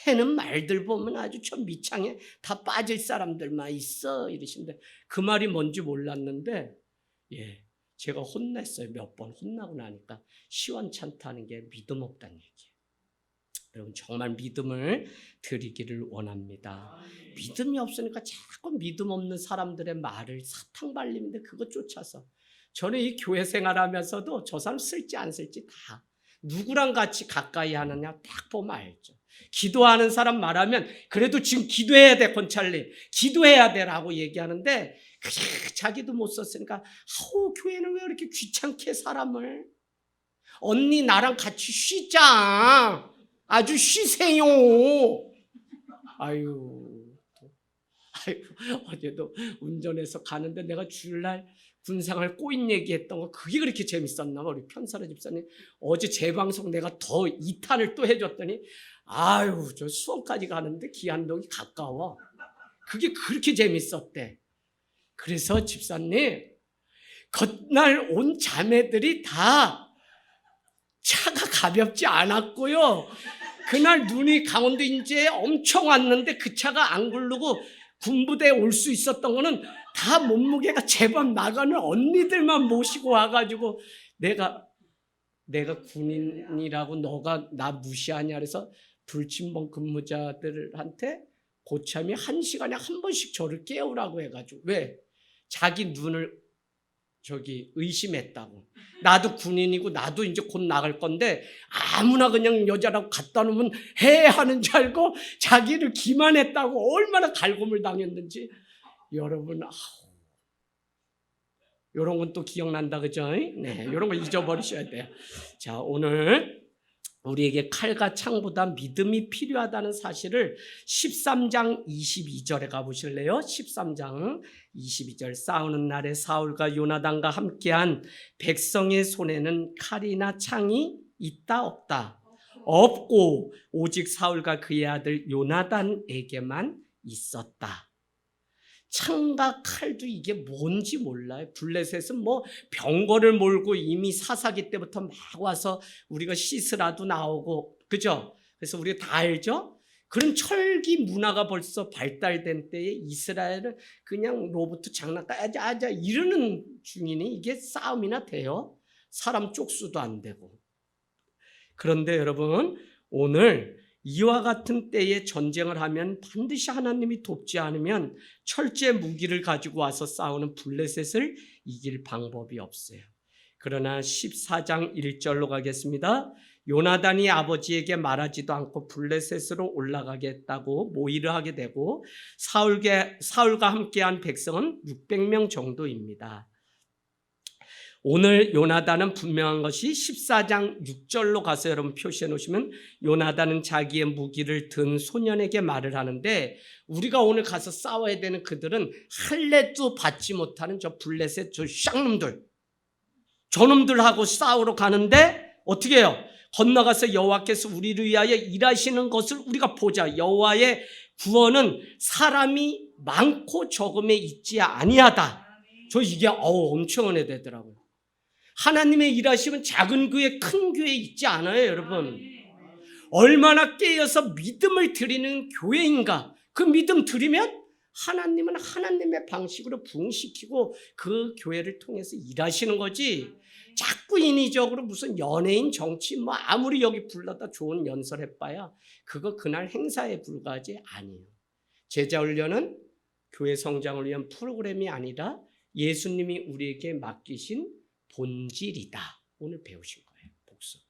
해는 말들 보면 아주 저 밑창에 다 빠질 사람들만 있어 이러신데 그 말이 뭔지 몰랐는데 제가 혼냈어요. 몇 번 혼나고 나니까 시원찮다는 게 믿음 없다는 얘기예요. 여러분 정말 믿음을 드리기를 원합니다. 믿음이 없으니까 자꾸 믿음 없는 사람들의 말을 사탕 발림인데 그거 쫓아서 저는 이 교회 생활하면서도 저 사람 쓸지 안 쓸지 다 누구랑 같이 가까이 하느냐 딱 보면 알죠. 기도하는 사람 말하면 그래도 지금 기도해야 돼 권찰리 기도해야 돼라고 얘기하는데 자기도 못 썼으니까 교회는 왜 이렇게 귀찮게 사람을 언니 나랑 같이 쉬자 아주 쉬세요. 아유 어제도 운전해서 가는데 내가 주일날 군생활 꼬인 얘기했던 거 그게 그렇게 재밌었나 봐. 우리 편사라 집사님 어제 재방송 내가 더 2탄을 또 해줬더니 아유 저 수원까지 가는데 기안동이 가까워. 그게 그렇게 재밌었대. 그래서 집사님 그날 온 자매들이 다 차가 가볍지 않았고요. 그날 눈이 강원도 인제에 엄청 왔는데 그 차가 안 굴르고 군부대에 올 수 있었던 거는 다 몸무게가 제법 나가는 언니들만 모시고 와가지고 내가 군인이라고 너가 나 무시하냐 그래서 불침번 근무자들한테 고참이 1시간에 한 번씩 저를 깨우라고 해가지고 왜? 자기 눈을 의심했다고. 나도 군인이고 나도 이제 곧 나갈 건데 아무나 그냥 여자라고 갖다 놓으면 해 하는 줄 알고 자기를 기만했다고 얼마나 갈굼을 당했는지 여러분 이런 건 또 기억난다, 그죠? 네, 이런 거 잊어버리셔야 돼요. 자, 오늘 우리에게 칼과 창보다 믿음이 필요하다는 사실을 13장 22절에 가보실래요? 13장 22절. 싸우는 날에 사울과 요나단과 함께한 백성의 손에는 칼이나 창이 있다 없다? 없고 오직 사울과 그의 아들 요나단에게만 있었다. 창과 칼도 이게 뭔지 몰라요. 블레셋은 뭐 병거를 몰고 이미 사사기 때부터 막 와서 우리가 시스라도 나오고, 그죠? 그래서 우리가 다 알죠? 그런 철기 문화가 벌써 발달된 때에 이스라엘은 그냥 로봇 장난감 아자 이러는 중이니 이게 싸움이나 돼요? 사람 쪽수도 안 되고. 그런데 여러분, 오늘 이와 같은 때에 전쟁을 하면 반드시 하나님이 돕지 않으면 철제 무기를 가지고 와서 싸우는 블레셋을 이길 방법이 없어요. 그러나 14장 1절로 가겠습니다. 요나단이 아버지에게 말하지도 않고 블레셋으로 올라가겠다고 모의를 하게 되고 사울과 함께한 백성은 600명 정도입니다. 오늘 요나단은 분명한 것이 14장 6절로 가서 여러분 표시해 놓으시면 요나단은 자기의 무기를 든 소년에게 말을 하는데, 우리가 오늘 가서 싸워야 되는 그들은 할례도 받지 못하는 저 블레셋 저 쌍놈들, 저놈들하고 싸우러 가는데 어떻게 해요? 건너가서 여호와께서 우리를 위하여 일하시는 것을 우리가 보자. 여호와의 구원은 사람이 많고 적음에 있지 아니하다. 저 이게 엄청 은혜되더라고요. 하나님의 일하심은 작은 교회, 큰 교회에 있지 않아요, 여러분. 얼마나 깨어서 믿음을 드리는 교회인가. 그 믿음 드리면 하나님은 하나님의 방식으로 부흥시키고 그 교회를 통해서 일하시는 거지. 자꾸 인위적으로 무슨 연예인, 정치 뭐 아무리 여기 불러다 좋은 연설해봐야 그거 그날 행사에 불과하지 아니에요. 제자훈련은 교회 성장을 위한 프로그램이 아니라 예수님이 우리에게 맡기신 본질이다. 오늘 배우신 거예요. 복습.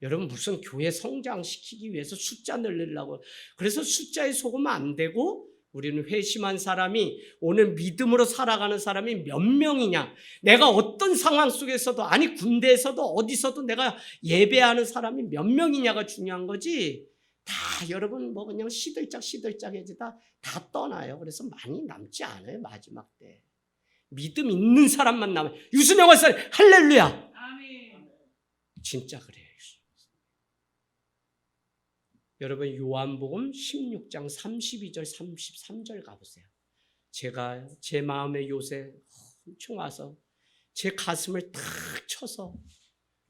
여러분 무슨 교회 성장시키기 위해서 숫자 늘리려고, 그래서 숫자에 속으면 안 되고, 우리는 회심한 사람이, 오늘 믿음으로 살아가는 사람이 몇 명이냐, 내가 어떤 상황 속에서도, 아니 군대에서도 어디서도 내가 예배하는 사람이 몇 명이냐가 중요한 거지. 다 여러분 뭐 그냥 시들짝해지다 다 떠나요. 그래서 많이 남지 않아요. 마지막 때 믿음 있는 사람만 남아요. 유수명 원사 할렐루야. 아멘. 진짜 그래요. 여러분 요한복음 16장 32절 33절 가보세요. 제가 제 마음에 요새 엄청 와서 제 가슴을 탁 쳐서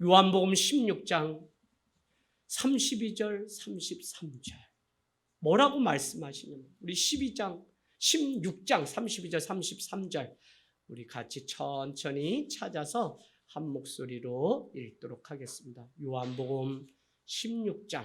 요한복음 16장 32절 33절 뭐라고 말씀하시냐면, 우리 16장 32절 33절 우리 같이 천천히 찾아서 한 목소리로 읽도록 하겠습니다. 요한복음 16장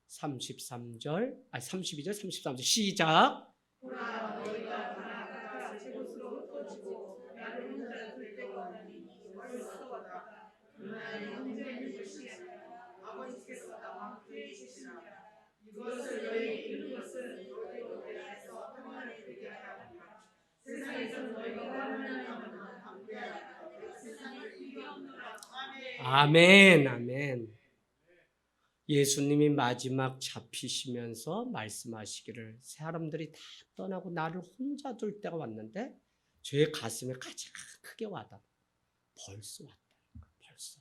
32절 33절 시작.
보라, 너희가 하나가 제곳으로 흩어지고 나를 혼자 둘 때가 오나니 벌써 왔다. 그러나 영생의 것이 아니라 아버지께서 나와 함께 계시니라. 이것을 너희에게 이룬 것은 너희로 내 안에서 평안을 되게 하려 함이라. 세상에서 너희가 화를 하면 담대하라. 세상을 이겨노라.
아멘. 아멘. 예수님이 마지막 잡히시면서 말씀하시기를, 사람들이 다 떠나고 나를 혼자 둘 때가 왔는데 제 가슴에 가장 크게 와닿아. 벌써 왔다. 벌써.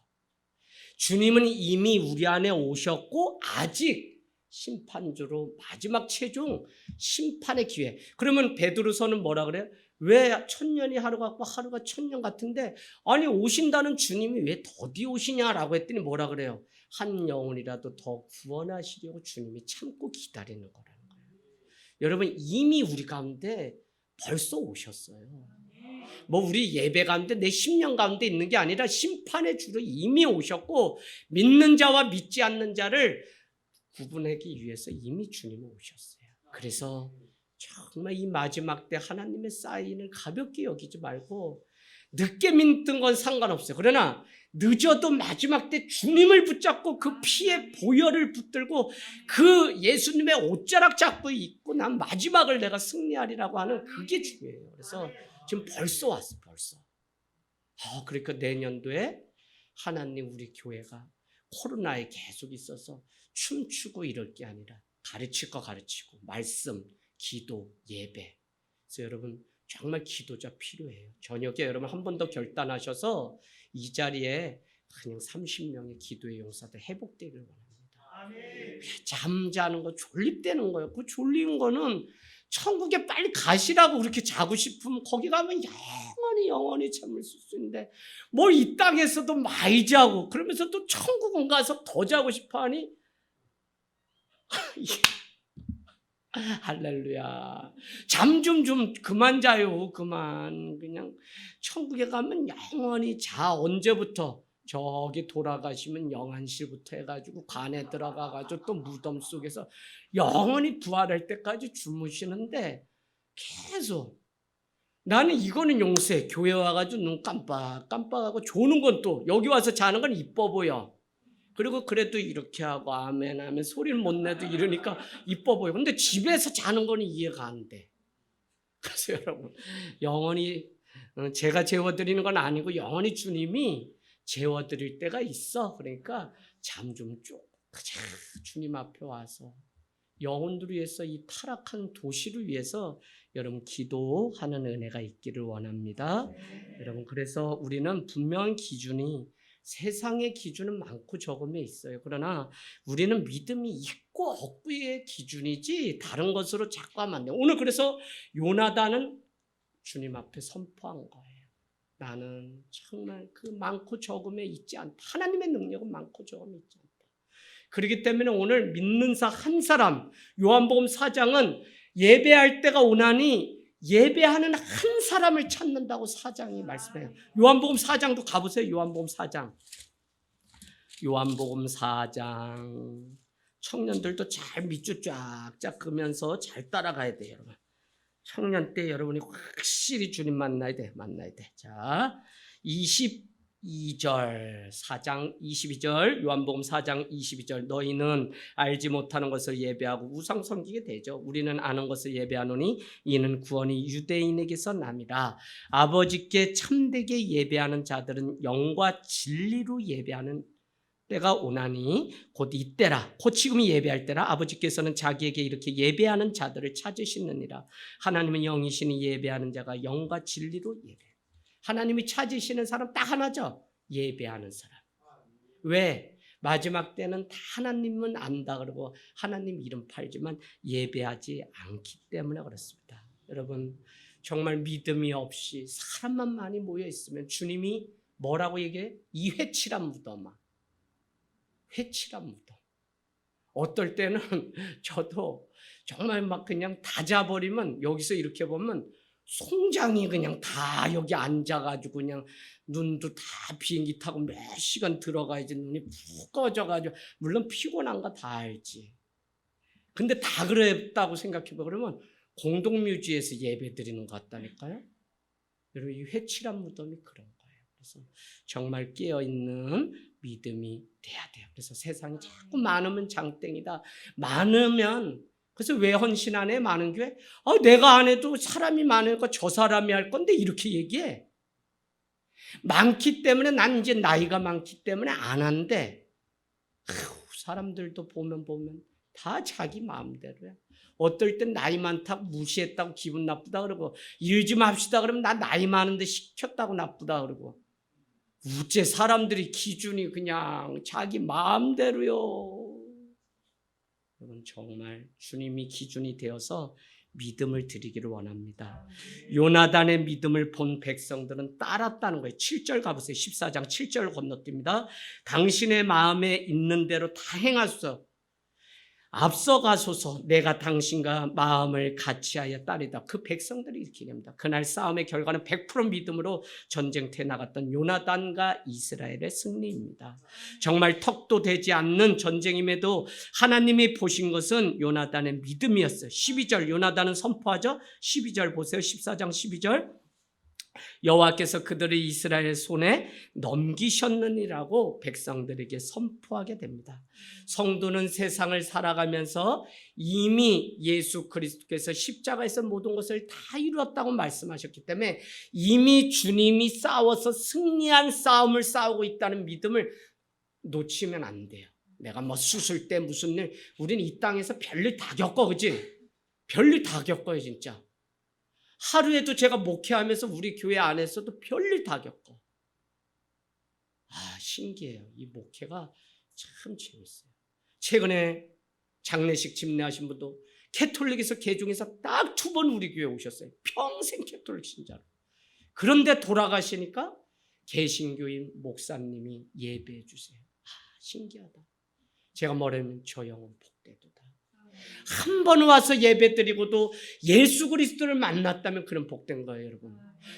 주님은 이미 우리 안에 오셨고 아직 심판주로 마지막 최종 심판의 기회. 그러면 베드로서는 뭐라 그래요? 왜 천년이 하루 같고 하루가 천년 같은데, 아니 오신다는 주님이 왜 더디 오시냐라고 했더니 뭐라 그래요? 한 영혼이라도 더 구원하시려고 주님이 참고 기다리는 거라는 거예요. 여러분 이미 우리 가운데 벌써 오셨어요. 뭐 우리 예배 가운데 내 10년 가운데 있는 게 아니라 심판의 주로 이미 오셨고, 믿는 자와 믿지 않는 자를 구분하기 위해서 이미 주님이 오셨어요. 그래서 정말 이 마지막 때 하나님의 사인을 가볍게 여기지 말고, 늦게 믿는 건 상관없어요. 그러나 늦어도 마지막 때 주님을 붙잡고 그 피의 보혈을 붙들고 그 예수님의 옷자락 잡고 있고 난 마지막을 내가 승리하리라고 하는 그게 중요해요. 그래서 지금 벌써 왔어. 벌써. 그러니까 내년도에 하나님 우리 교회가 코로나에 계속 있어서 춤추고 이럴 게 아니라 가르칠 거 가르치고 말씀, 기도, 예배. 그래서 여러분 정말 기도자 필요해요. 저녁에 여러분 한 번 더 결단하셔서 이 자리에 그냥 30명의 기도의 용사들 회복되기를 원합니다. 잠자는 거 졸립대는 거예요. 그 졸린 거는 천국에 빨리 가시라고 그렇게 자고 싶으면 거기 가면 영원히 잠을 쓸 수 있는데 뭘 이 땅에서도 많이 자고 그러면서 또 천국은 가서 더 자고 싶어 하니 할렐루야. 잠 좀 그만 자요. 그만. 그냥 천국에 가면 영원히 자. 언제부터? 저기 돌아가시면 영안실부터 해가지고 관에 들어가가지고 또 무덤 속에서 영원히 부활할 때까지 주무시는데 계속 나는 이거는 용서해. 교회 와가지고 눈 깜빡하고 조는 건 또 여기 와서 자는 건 이뻐 보여. 그리고 그래도 이렇게 하고 아멘 하면 소리를 못 내도 이러니까 이뻐 보여. 근데 집에서 자는 거는 이해가 안 돼. 그래서 여러분 영원히 제가 재워드리는 건 아니고 영원히 주님이 재워드릴 때가 있어. 그러니까 잠 좀 쭉 주님 앞에 와서 영혼들을 위해서 이 타락한 도시를 위해서 여러분 기도하는 은혜가 있기를 원합니다. 여러분 그래서 우리는 분명한 기준이 세상의 기준은 많고 적음에 있어요. 그러나 우리는 믿음이 있고 없고의 기준이지 다른 것으로 자꾸 하면 안 돼요. 오늘 그래서 요나단은 주님 앞에 선포한 거예요. 나는 정말 그 많고 적음에 있지 않다. 하나님의 능력은 많고 적음에 있지 않다. 그렇기 때문에 오늘 믿는 자 한 사람, 요한복음 4장은 예배할 때가 오나니 예배하는 한 사람을 찾는다고 4장이 말씀해요. 요한복음 4장도 가보세요. 요한복음 4장. 요한복음 4장. 청년들도 잘 밑줄 쫙쫙 그면서 잘 따라가야 돼요, 여러분. 청년 때 여러분이 확실히 주님 만나야 돼. 자, 22절 4장 22절 요한복음 4장 22절 너희는 알지 못하는 것을 예배하고 우상 섬기게 되죠. 우리는 아는 것을 예배하노니 이는 구원이 유대인에게서 남이라. 아버지께 참되게 예배하는 자들은 영과 진리로 예배하는 때가 오나니 곧 이때라. 곧 지금이 예배할 때라. 아버지께서는 자기에게 이렇게 예배하는 자들을 찾으시느니라. 하나님은 영이시니 예배하는 자가 영과 진리로 예배. 하나님이 찾으시는 사람 딱 하나죠. 예배하는 사람. 왜? 마지막 때는 다 하나님은 안다 그러고 하나님 이름 팔지만 예배하지 않기 때문에 그렇습니다. 여러분 정말 믿음이 없이 사람만 많이 모여 있으면 주님이 뭐라고 얘기해? 이 회칠한 무덤아. 회칠한 무덤. 어떨 때는 저도 정말 막 그냥 다 자버리면 여기서 이렇게 보면 송장이 그냥 다 여기 앉아가지고 그냥 눈도 다 비행기 타고 몇 시간 들어가야지 눈이 푹 꺼져가지고 물론 피곤한 거 다 알지. 근데 다 그랬다고 생각해봐. 그러면 공동묘지에서 예배 드리는 것 같다니까요. 여러분 이 회칠한 무덤이 그런 거예요. 그래서 정말 깨어있는 믿음이 돼야 돼요. 그래서 세상이 자꾸 많으면 장땡이다. 많으면 그래서 왜 헌신 안 해? 많은 교회? 내가 안 해도 사람이 많으니까 저 사람이 할 건데 이렇게 얘기해. 많기 때문에 난 이제 나이가 많기 때문에 안 한대. 사람들도 보면 다 자기 마음대로야. 어떨 땐 나이 많다고 무시했다고 기분 나쁘다 그러고 일 좀 합시다 그러면 나 나이 많은데 시켰다고 나쁘다 그러고 우째 사람들이 기준이 그냥 자기 마음대로요. 여러분 정말 주님이 기준이 되어서 믿음을 드리기를 원합니다. 요나단의 믿음을 본 백성들은 따랐다는 거예요. 7절 가보세요. 14장 7절 건너뜁니다. 당신의 마음에 있는 대로 다 행하소서. 앞서가소서. 내가 당신과 마음을 같이하여 따르다. 그 백성들이 이렇게 됩니다. 그날 싸움의 결과는 100% 믿음으로 전쟁터에 나갔던 요나단과 이스라엘의 승리입니다. 정말 턱도 되지 않는 전쟁임에도 하나님이 보신 것은 요나단의 믿음이었어요. 12절 요나단은 선포하죠. 12절 보세요. 14장 12절 여호와께서 그들을 이스라엘 손에 넘기셨느니라고 백성들에게 선포하게 됩니다. 성도는 세상을 살아가면서 이미 예수 그리스도께서 십자가에서 모든 것을 다 이루었다고 말씀하셨기 때문에 이미 주님이 싸워서 승리한 싸움을 싸우고 있다는 믿음을 놓치면 안 돼요. 내가 뭐 수술 때 무슨 일, 우리는 이 땅에서 별일 다 겪어, 그지? 별일 다 겪어요, 진짜. 하루에도 제가 목회하면서 우리 교회 안에서도 별일 다 겪어. 신기해요. 이 목회가 참 재밌어요. 최근에 장례식 집례하신 분도 캐톨릭에서 개종해서 딱 2번 우리 교회 오셨어요. 평생 캐톨릭 신자로. 그런데 돌아가시니까 개신교인 목사님이 예배해 주세요. 신기하다. 제가 뭐라면 저 영혼 복되도다. 한 번 와서 예배 드리고도 예수 그리스도를 만났다면 그런 복된 거예요, 여러분.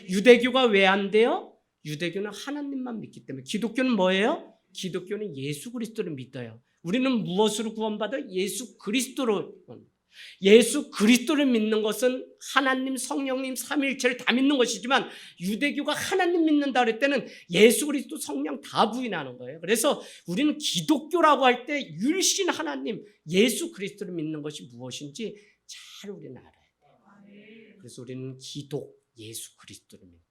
유대교가 왜 안 돼요? 유대교는 하나님만 믿기 때문에. 기독교는 뭐예요? 기독교는 예수 그리스도를 믿어요. 우리는 무엇으로 구원받아요? 예수 그리스도로. 예수 그리스도를 믿는 것은 하나님, 성령님, 삼위일체를 다 믿는 것이지만 유대교가 하나님 믿는다 그럴 때는 예수 그리스도, 성령 다 부인하는 거예요. 그래서 우리는 기독교라고 할 때 율신 하나님, 예수 그리스도를 믿는 것이 무엇인지 잘 우리는 알아야 돼요. 그래서 우리는 예수 그리스도를 믿어요.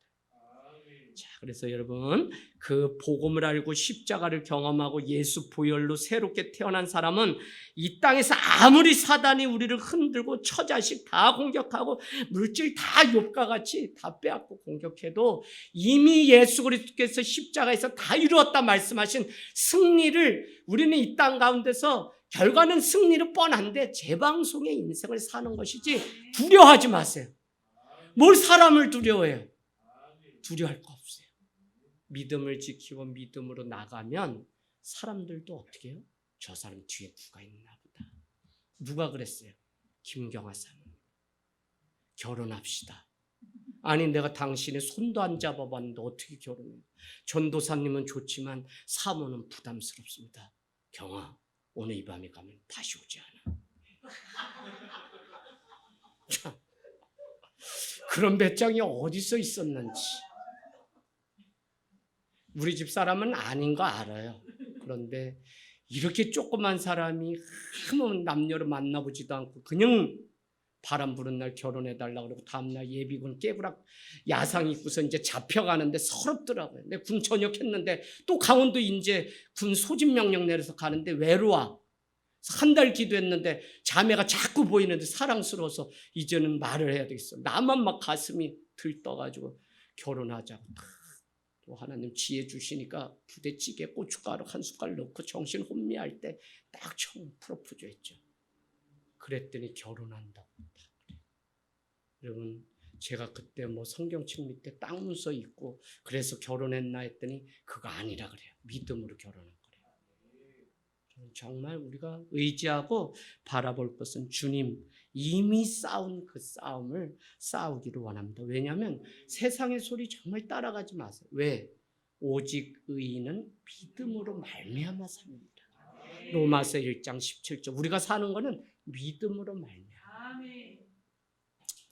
자, 그래서 여러분, 그 복음을 알고 십자가를 경험하고 예수 보혈로 새롭게 태어난 사람은 이 땅에서 아무리 사단이 우리를 흔들고 처자식 다 공격하고 물질 다 욥과 같이 다 빼앗고 공격해도 이미 예수 그리스도께서 십자가에서 다 이루었다 말씀하신 승리를 우리는 이 땅 가운데서 결과는 승리로 뻔한데 재방송의 인생을 사는 것이지 두려워하지 마세요. 뭘 사람을 두려워해요? 두려워할 거 없어요. 믿음을 지키고 믿음으로 나가면 사람들도 어떻게 해요? 저 사람 뒤에 누가 있나 보다. 누가 그랬어요? 김경아 사모님. 결혼합시다. 아니 내가 당신의 손도 안 잡아봤는데 어떻게 결혼해요? 전도사님은 좋지만 사모는 부담스럽습니다. 경아, 오늘 이 밤에 가면 다시 오지 않아. 참, 그런 배짱이 어디서 있었는지. 우리 집 사람은 아닌 거 알아요. 그런데 이렇게 조그만 사람이 한번 남녀를 만나보지도 않고 그냥 바람 부는 날 결혼해달라고 그러고 다음날 예비군 깨부락 야상 입고서 이제 잡혀가는데 서럽더라고요. 근데 군 전역했는데 또 강원도 인제 군 소집 명령 내려서 가는데 외로워. 한 달 기도했는데 자매가 자꾸 보이는데 사랑스러워서 이제는 말을 해야 되겠어. 나만 막 가슴이 들떠가지고 결혼하자고. 또 하나님 지혜 주시니까 부대찌개 고춧가루 한 숟갈 넣고 정신 혼미할 때 딱 처음 프로포즈 했죠. 그랬더니 결혼한다고. 여러분, 제가 그때 뭐 성경책 밑에 딱 문서 있고 그래서 결혼했나 했더니 그거 아니라 그래요. 믿음으로 결혼한 거래요. 정말 우리가 의지하고 바라볼 것은 주님, 이미 싸운 그 싸움을 싸우기를 원합니다. 왜냐하면 세상의 소리 정말 따라가지 마세요. 왜? 오직 의인은 믿음으로 말미암아 삽니다. 로마서 1장 17절. 우리가 사는 거는 믿음으로 말미암아.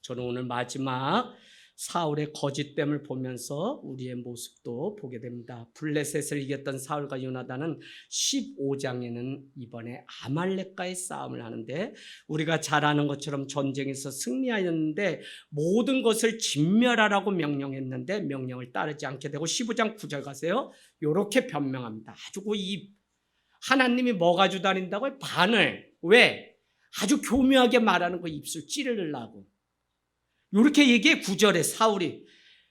저는 오늘 마지막 사울의 거짓됨을 보면서 우리의 모습도 보게 됩니다. 블레셋을 이겼던 사울과 요나단은 15장에는 이번에 아말렉과의 싸움을 하는데 우리가 잘 아는 것처럼 전쟁에서 승리하였는데 모든 것을 진멸하라고 명령했는데 명령을 따르지 않게 되고 15장 9절 가세요. 이렇게 변명합니다. 아주 이 하나님이 뭐 가지고 다닌다고요? 바늘. 왜? 아주 교묘하게 말하는 거 입술 찌르려고. 이렇게 얘기해. 9절에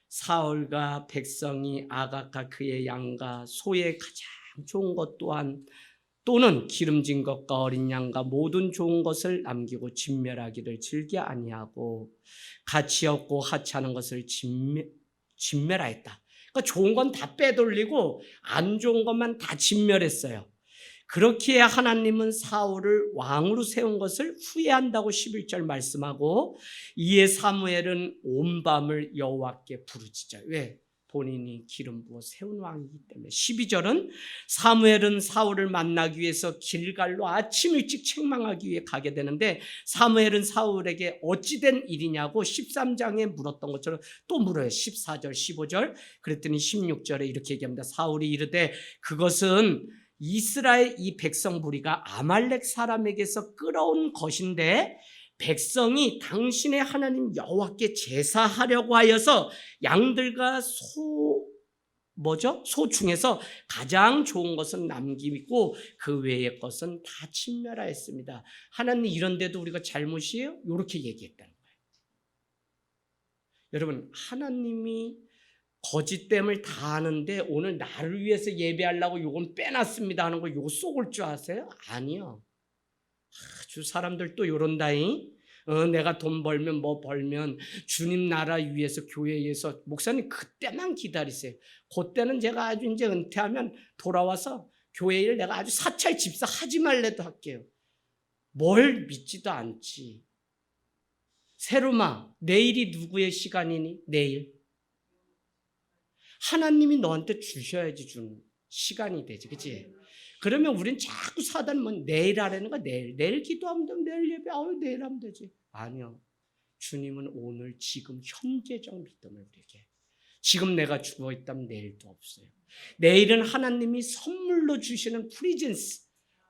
사울과 백성이 아각과 그의 양과 소의 가장 좋은 것 또한 또는 기름진 것과 어린 양과 모든 좋은 것을 남기고 진멸하기를 즐겨 아니하고 가치 없고 하찮은 것을 진멸하였다. 그러니까 좋은 건 다 빼돌리고 안 좋은 것만 다 진멸했어요. 그렇기에 하나님은 사울을 왕으로 세운 것을 후회한다고 11절 말씀하고 이에 사무엘은 온 밤을 여호와께 부르짖어요. 왜? 본인이 기름 부어 세운 왕이기 때문에. 12절은 사무엘은 사울을 만나기 위해서 길갈로 아침 일찍 책망하기 위해 가게 되는데 사무엘은 사울에게 어찌된 일이냐고 13장에 물었던 것처럼 또 물어요. 14절 15절 그랬더니 16절에 이렇게 얘기합니다. 사울이 이르되 그것은 이스라엘 이 백성 무리가 아말렉 사람에게서 끌어온 것인데 백성이 당신의 하나님 여호와께 제사하려고 하여서 양들과 소 중에서 가장 좋은 것은 남기고 그 외의 것은 다 진멸하였습니다. 하나님 이런데도 우리가 잘못이에요? 이렇게 얘기했다는 거예요. 여러분 하나님이 거짓됨을 다 아는데 오늘 나를 위해서 예배하려고 요건 빼놨습니다 하는 거 요거 쏙을 줄 아세요? 아니요. 아주 사람들 또 요런다잉. 내가 돈 벌면 뭐 벌면 주님 나라 위해서 교회에서 목사님 그때만 기다리세요. 그때는 제가 아주 이제 은퇴하면 돌아와서 교회 일 내가 아주 사찰 집사 하지 말래도 할게요. 뭘 믿지도 않지. 세로마 내일이 누구의 시간이니? 내일. 하나님이 너한테 주셔야지 주는 시간이 되지. 그치? 그러면 우린 자꾸 사단 뭐 내일 하라는 거 내일 기도하면 되면 내일 예배 내일 하면 되지. 아니요. 주님은 오늘 지금 현재적 믿음을 우리에게. 지금 내가 죽어 있다면 내일도 없어요. 내일은 하나님이 선물로 주시는 프리젠스.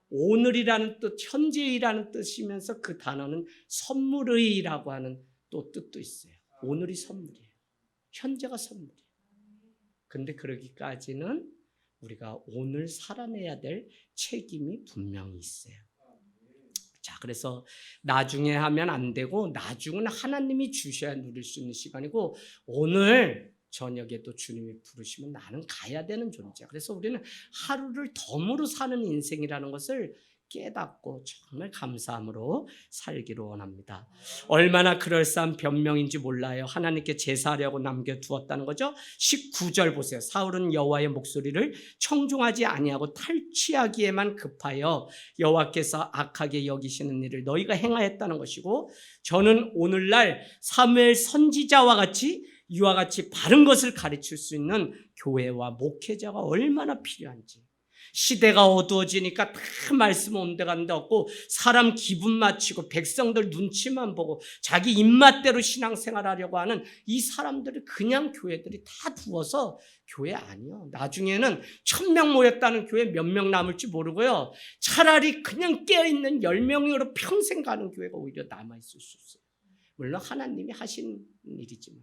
오늘이라는 뜻, 현재이라는 뜻이면서 그 단어는 선물의라고 하는 또 뜻도 있어요. 오늘이 선물이에요. 현재가 선물이에요. 근데 그러기까지는 우리가 오늘 살아내야 될 책임이 분명히 있어요. 자, 그래서 나중에 하면 안 되고 나중은 하나님이 주셔야 누릴 수 있는 시간이고 오늘 저녁에도 주님이 부르시면 나는 가야 되는 존재야. 그래서 우리는 하루를 덤으로 사는 인생이라는 것을 깨닫고 정말 감사함으로 살기를 원합니다. 얼마나 그럴싸한 변명인지 몰라요. 하나님께 제사하려고 남겨두었다는 거죠. 19절 보세요. 사울은 여호와의 목소리를 청종하지 아니하고 탈취하기에만 급하여 여호와께서 악하게 여기시는 일을 너희가 행하였다는 것이고 저는 오늘날 사무엘 선지자와 같이 이와 같이 바른 것을 가르칠 수 있는 교회와 목회자가 얼마나 필요한지. 시대가 어두워지니까 다 말씀 온데간데 없고 사람 기분 맞추고 백성들 눈치만 보고 자기 입맛대로 신앙생활하려고 하는 이 사람들을 그냥 교회들이 다 두어서 교회 아니요. 나중에는 1000명 모였다는 교회 몇 명 남을지 모르고요. 차라리 그냥 깨어있는 10명으로 평생 가는 교회가 오히려 남아있을 수 있어요. 물론 하나님이 하신 일이지만.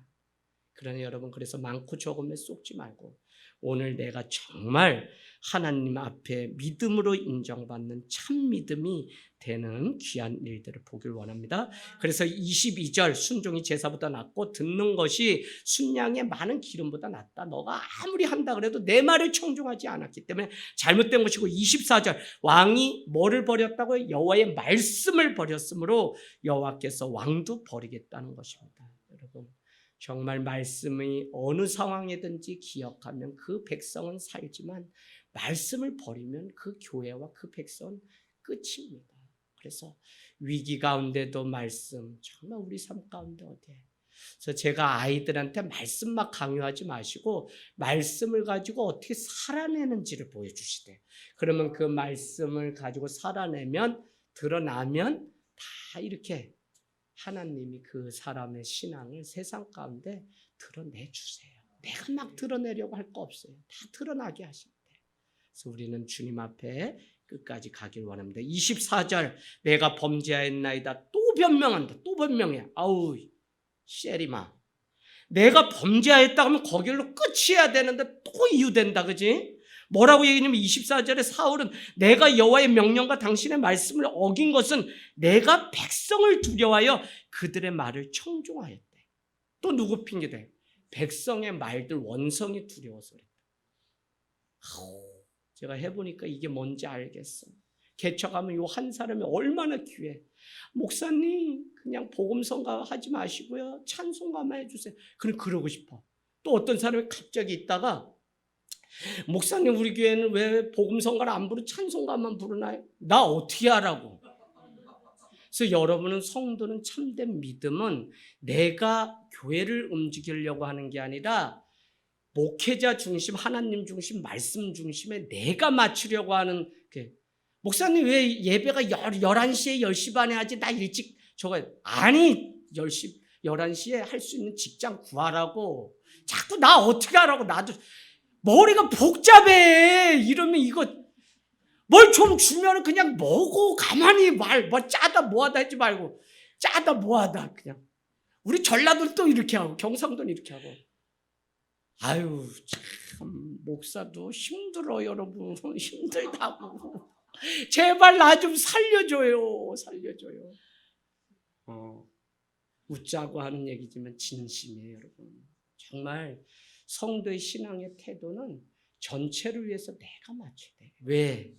그러나 여러분 그래서 많고 적음에 쏟지 말고 오늘 내가 정말 하나님 앞에 믿음으로 인정받는 참 믿음이 되는 귀한 일들을 보길 원합니다. 그래서 22절 순종이 제사보다 낫고 듣는 것이 순양의 많은 기름보다 낫다. 너가 아무리 한다 그래도 내 말을 청종하지 않았기 때문에 잘못된 것이고 24절 왕이 뭐를 버렸다고요? 여호와의 말씀을 버렸으므로 여호와께서 왕도 버리겠다는 것입니다. 여러분 정말 말씀이 어느 상황이든지 기억하면 그 백성은 살지만 말씀을 버리면 그 교회와 그 백성은 끝입니다. 그래서 위기 가운데도 말씀 정말 우리 삶 가운데 어디에. 그래서 제가 아이들한테 말씀 막 강요하지 마시고 말씀을 가지고 어떻게 살아내는지를 보여주시대. 그러면 그 말씀을 가지고 살아내면 드러나면 다 이렇게 하나님이 그 사람의 신앙을 세상 가운데 드러내주세요. 내가 막 드러내려고 할 거 없어요. 다 드러나게 하십니다. 그래서 우리는 주님 앞에 끝까지 가길 원합니다. 24절 내가 범죄하였나이다. 또 변명한다. 또 변명해. 아우 쉐리마 내가 범죄하였다 하면 거길로 끝이어야 되는데 또 이유된다. 그지? 뭐라고 얘기하냐면 24절에 사울은 내가 여호와의 명령과 당신의 말씀을 어긴 것은 내가 백성을 두려워하여 그들의 말을 청종하였대. 또 누구 핑계대? 백성의 말들 원성이 두려워서 그랬다. 제가 해보니까 이게 뭔지 알겠어. 개척하면 요 한 사람이 얼마나 귀해. 목사님 그냥 복음성가 하지 마시고요. 찬송가만 해주세요. 그러고 싶어. 또 어떤 사람이 갑자기 있다가 목사님 우리 교회는 왜 복음성가를 안 부르고 찬송가만 부르나요? 나 어떻게 하라고. 그래서 여러분은 성도는 참된 믿음은 내가 교회를 움직이려고 하는 게 아니라 목회자 중심, 하나님 중심, 말씀 중심에 내가 맞추려고 하는 목사님 왜 예배가 11시에 10시 반에 하지? 나 일찍 저거 아니 10시 11시에 할 수 있는 직장 구하라고. 자꾸 나 어떻게 하라고. 나도 머리가 복잡해. 이러면 이거 뭘 좀 주면 그냥 먹고 가만히 뭐 짜다 뭐하다 하지 말고 짜다 뭐하다 그냥. 우리 전라도도 이렇게 하고 경상도는 이렇게 하고. 아유 참 목사도 힘들어 여러분. 힘들다고. 제발 나 좀 살려줘요. 살려줘요. 웃자고 하는 얘기지만 진심이에요 여러분. 정말 성도의 신앙의 태도는 전체를 위해서 내가 맞춰야 돼. 왜?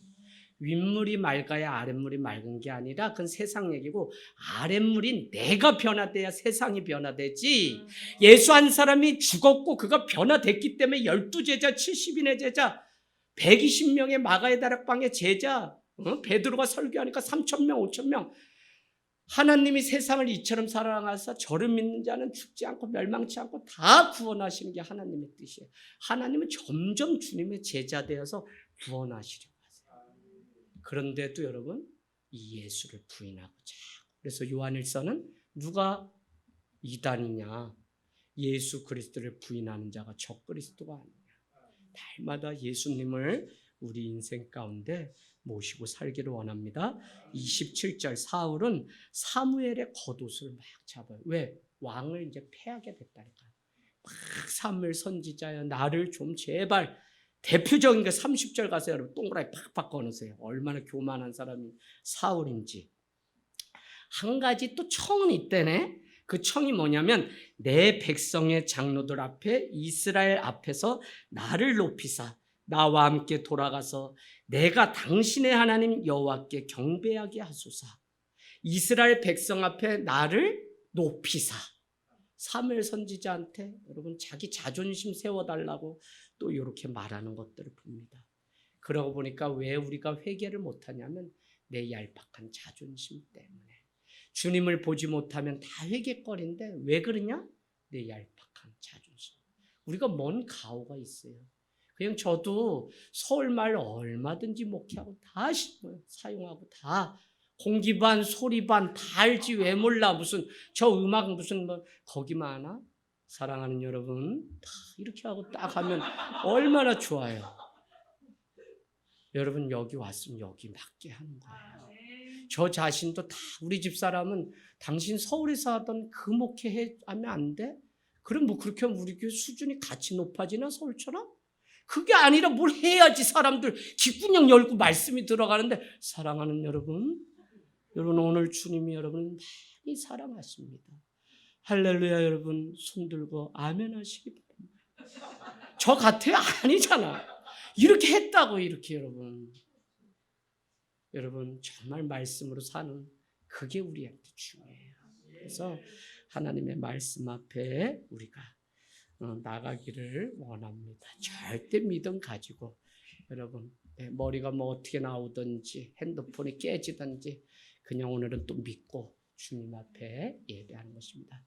윗물이 맑아야 아랫물이 맑은 게 아니라 그건 세상 얘기고 아랫물이 내가 변화돼야 세상이 변화되지. 예수 한 사람이 죽었고 그가 변화됐기 때문에 12제자 70인의 제자 120명의 마가의 다락방의 제자 베드로가 설교하니까 3,000명 5,000명 하나님이 세상을 이처럼 사랑하사 저를 믿는 자는 죽지 않고 멸망치 않고 다 구원하시는 게 하나님의 뜻이에요. 하나님은 점점 주님의 제자 되어서 구원하시려고 하세요. 그런데도 여러분 이 예수를 부인하고 자꾸. 그래서 요한일서는 누가 이단이냐? 예수 그리스도를 부인하는 자가 적그리스도가 아니냐. 날마다 예수님을 우리 인생 가운데 모시고 살기를 원합니다. 27절 사울은 사무엘의 겉옷을 막 잡아요. 왜? 왕을 이제 패하게 됐다니까. 막 사무엘 선지자야 나를 좀 제발. 대표적인 게 30절 가서 여러분 동그라미 팍팍 꺼놓으세요. 얼마나 교만한 사람이 사울인지. 한 가지 또 청은 있대네. 그 청이 뭐냐면 내 백성의 장로들 앞에 이스라엘 앞에서 나를 높이사 나와 함께 돌아가서 내가 당신의 하나님 여호와께 경배하게 하소서. 이스라엘 백성 앞에 나를 높이사. 사무엘 선지자한테 여러분 자기 자존심 세워달라고 또 이렇게 말하는 것들을 봅니다. 그러고 보니까 왜 우리가 회개를 못하냐면 내 얄팍한 자존심 때문에. 주님을 보지 못하면 다 회개거리인데 왜 그러냐? 내 얄팍한 자존심. 우리가 뭔 가오가 있어요. 그냥 저도 서울말 얼마든지 목회하고 다 사용하고 다 공기반 소리반 다 알지 왜 몰라. 무슨 저 음악 무슨 뭐 거기만 하나? 사랑하는 여러분 다 이렇게 하고 딱 하면 얼마나 좋아요. 여러분 여기 왔으면 여기 맞게 하는 거예요. 저 자신도 다 우리 집사람은 당신 서울에서 하던 그 목회 하면 안 돼? 그럼 뭐 그렇게 하면 우리 교회 수준이 같이 높아지나 서울처럼? 그게 아니라 뭘 해야지 사람들 귓구녕 열고 말씀이 들어가는데. 사랑하는 여러분 오늘 주님이 여러분을 많이 사랑하십니다. 할렐루야. 여러분 손 들고 아멘 하시기 바랍니다. 저 같아요? 아니잖아. 이렇게 했다고. 이렇게 여러분 정말 말씀으로 사는 그게 우리한테 중요해요. 그래서 하나님의 말씀 앞에 우리가 나가기를 원합니다. 절대 믿음 가지고 여러분 머리가 뭐 어떻게 나오든지 핸드폰이 깨지든지 그냥 오늘은 또 믿고 주님 앞에 예배하는 것입니다.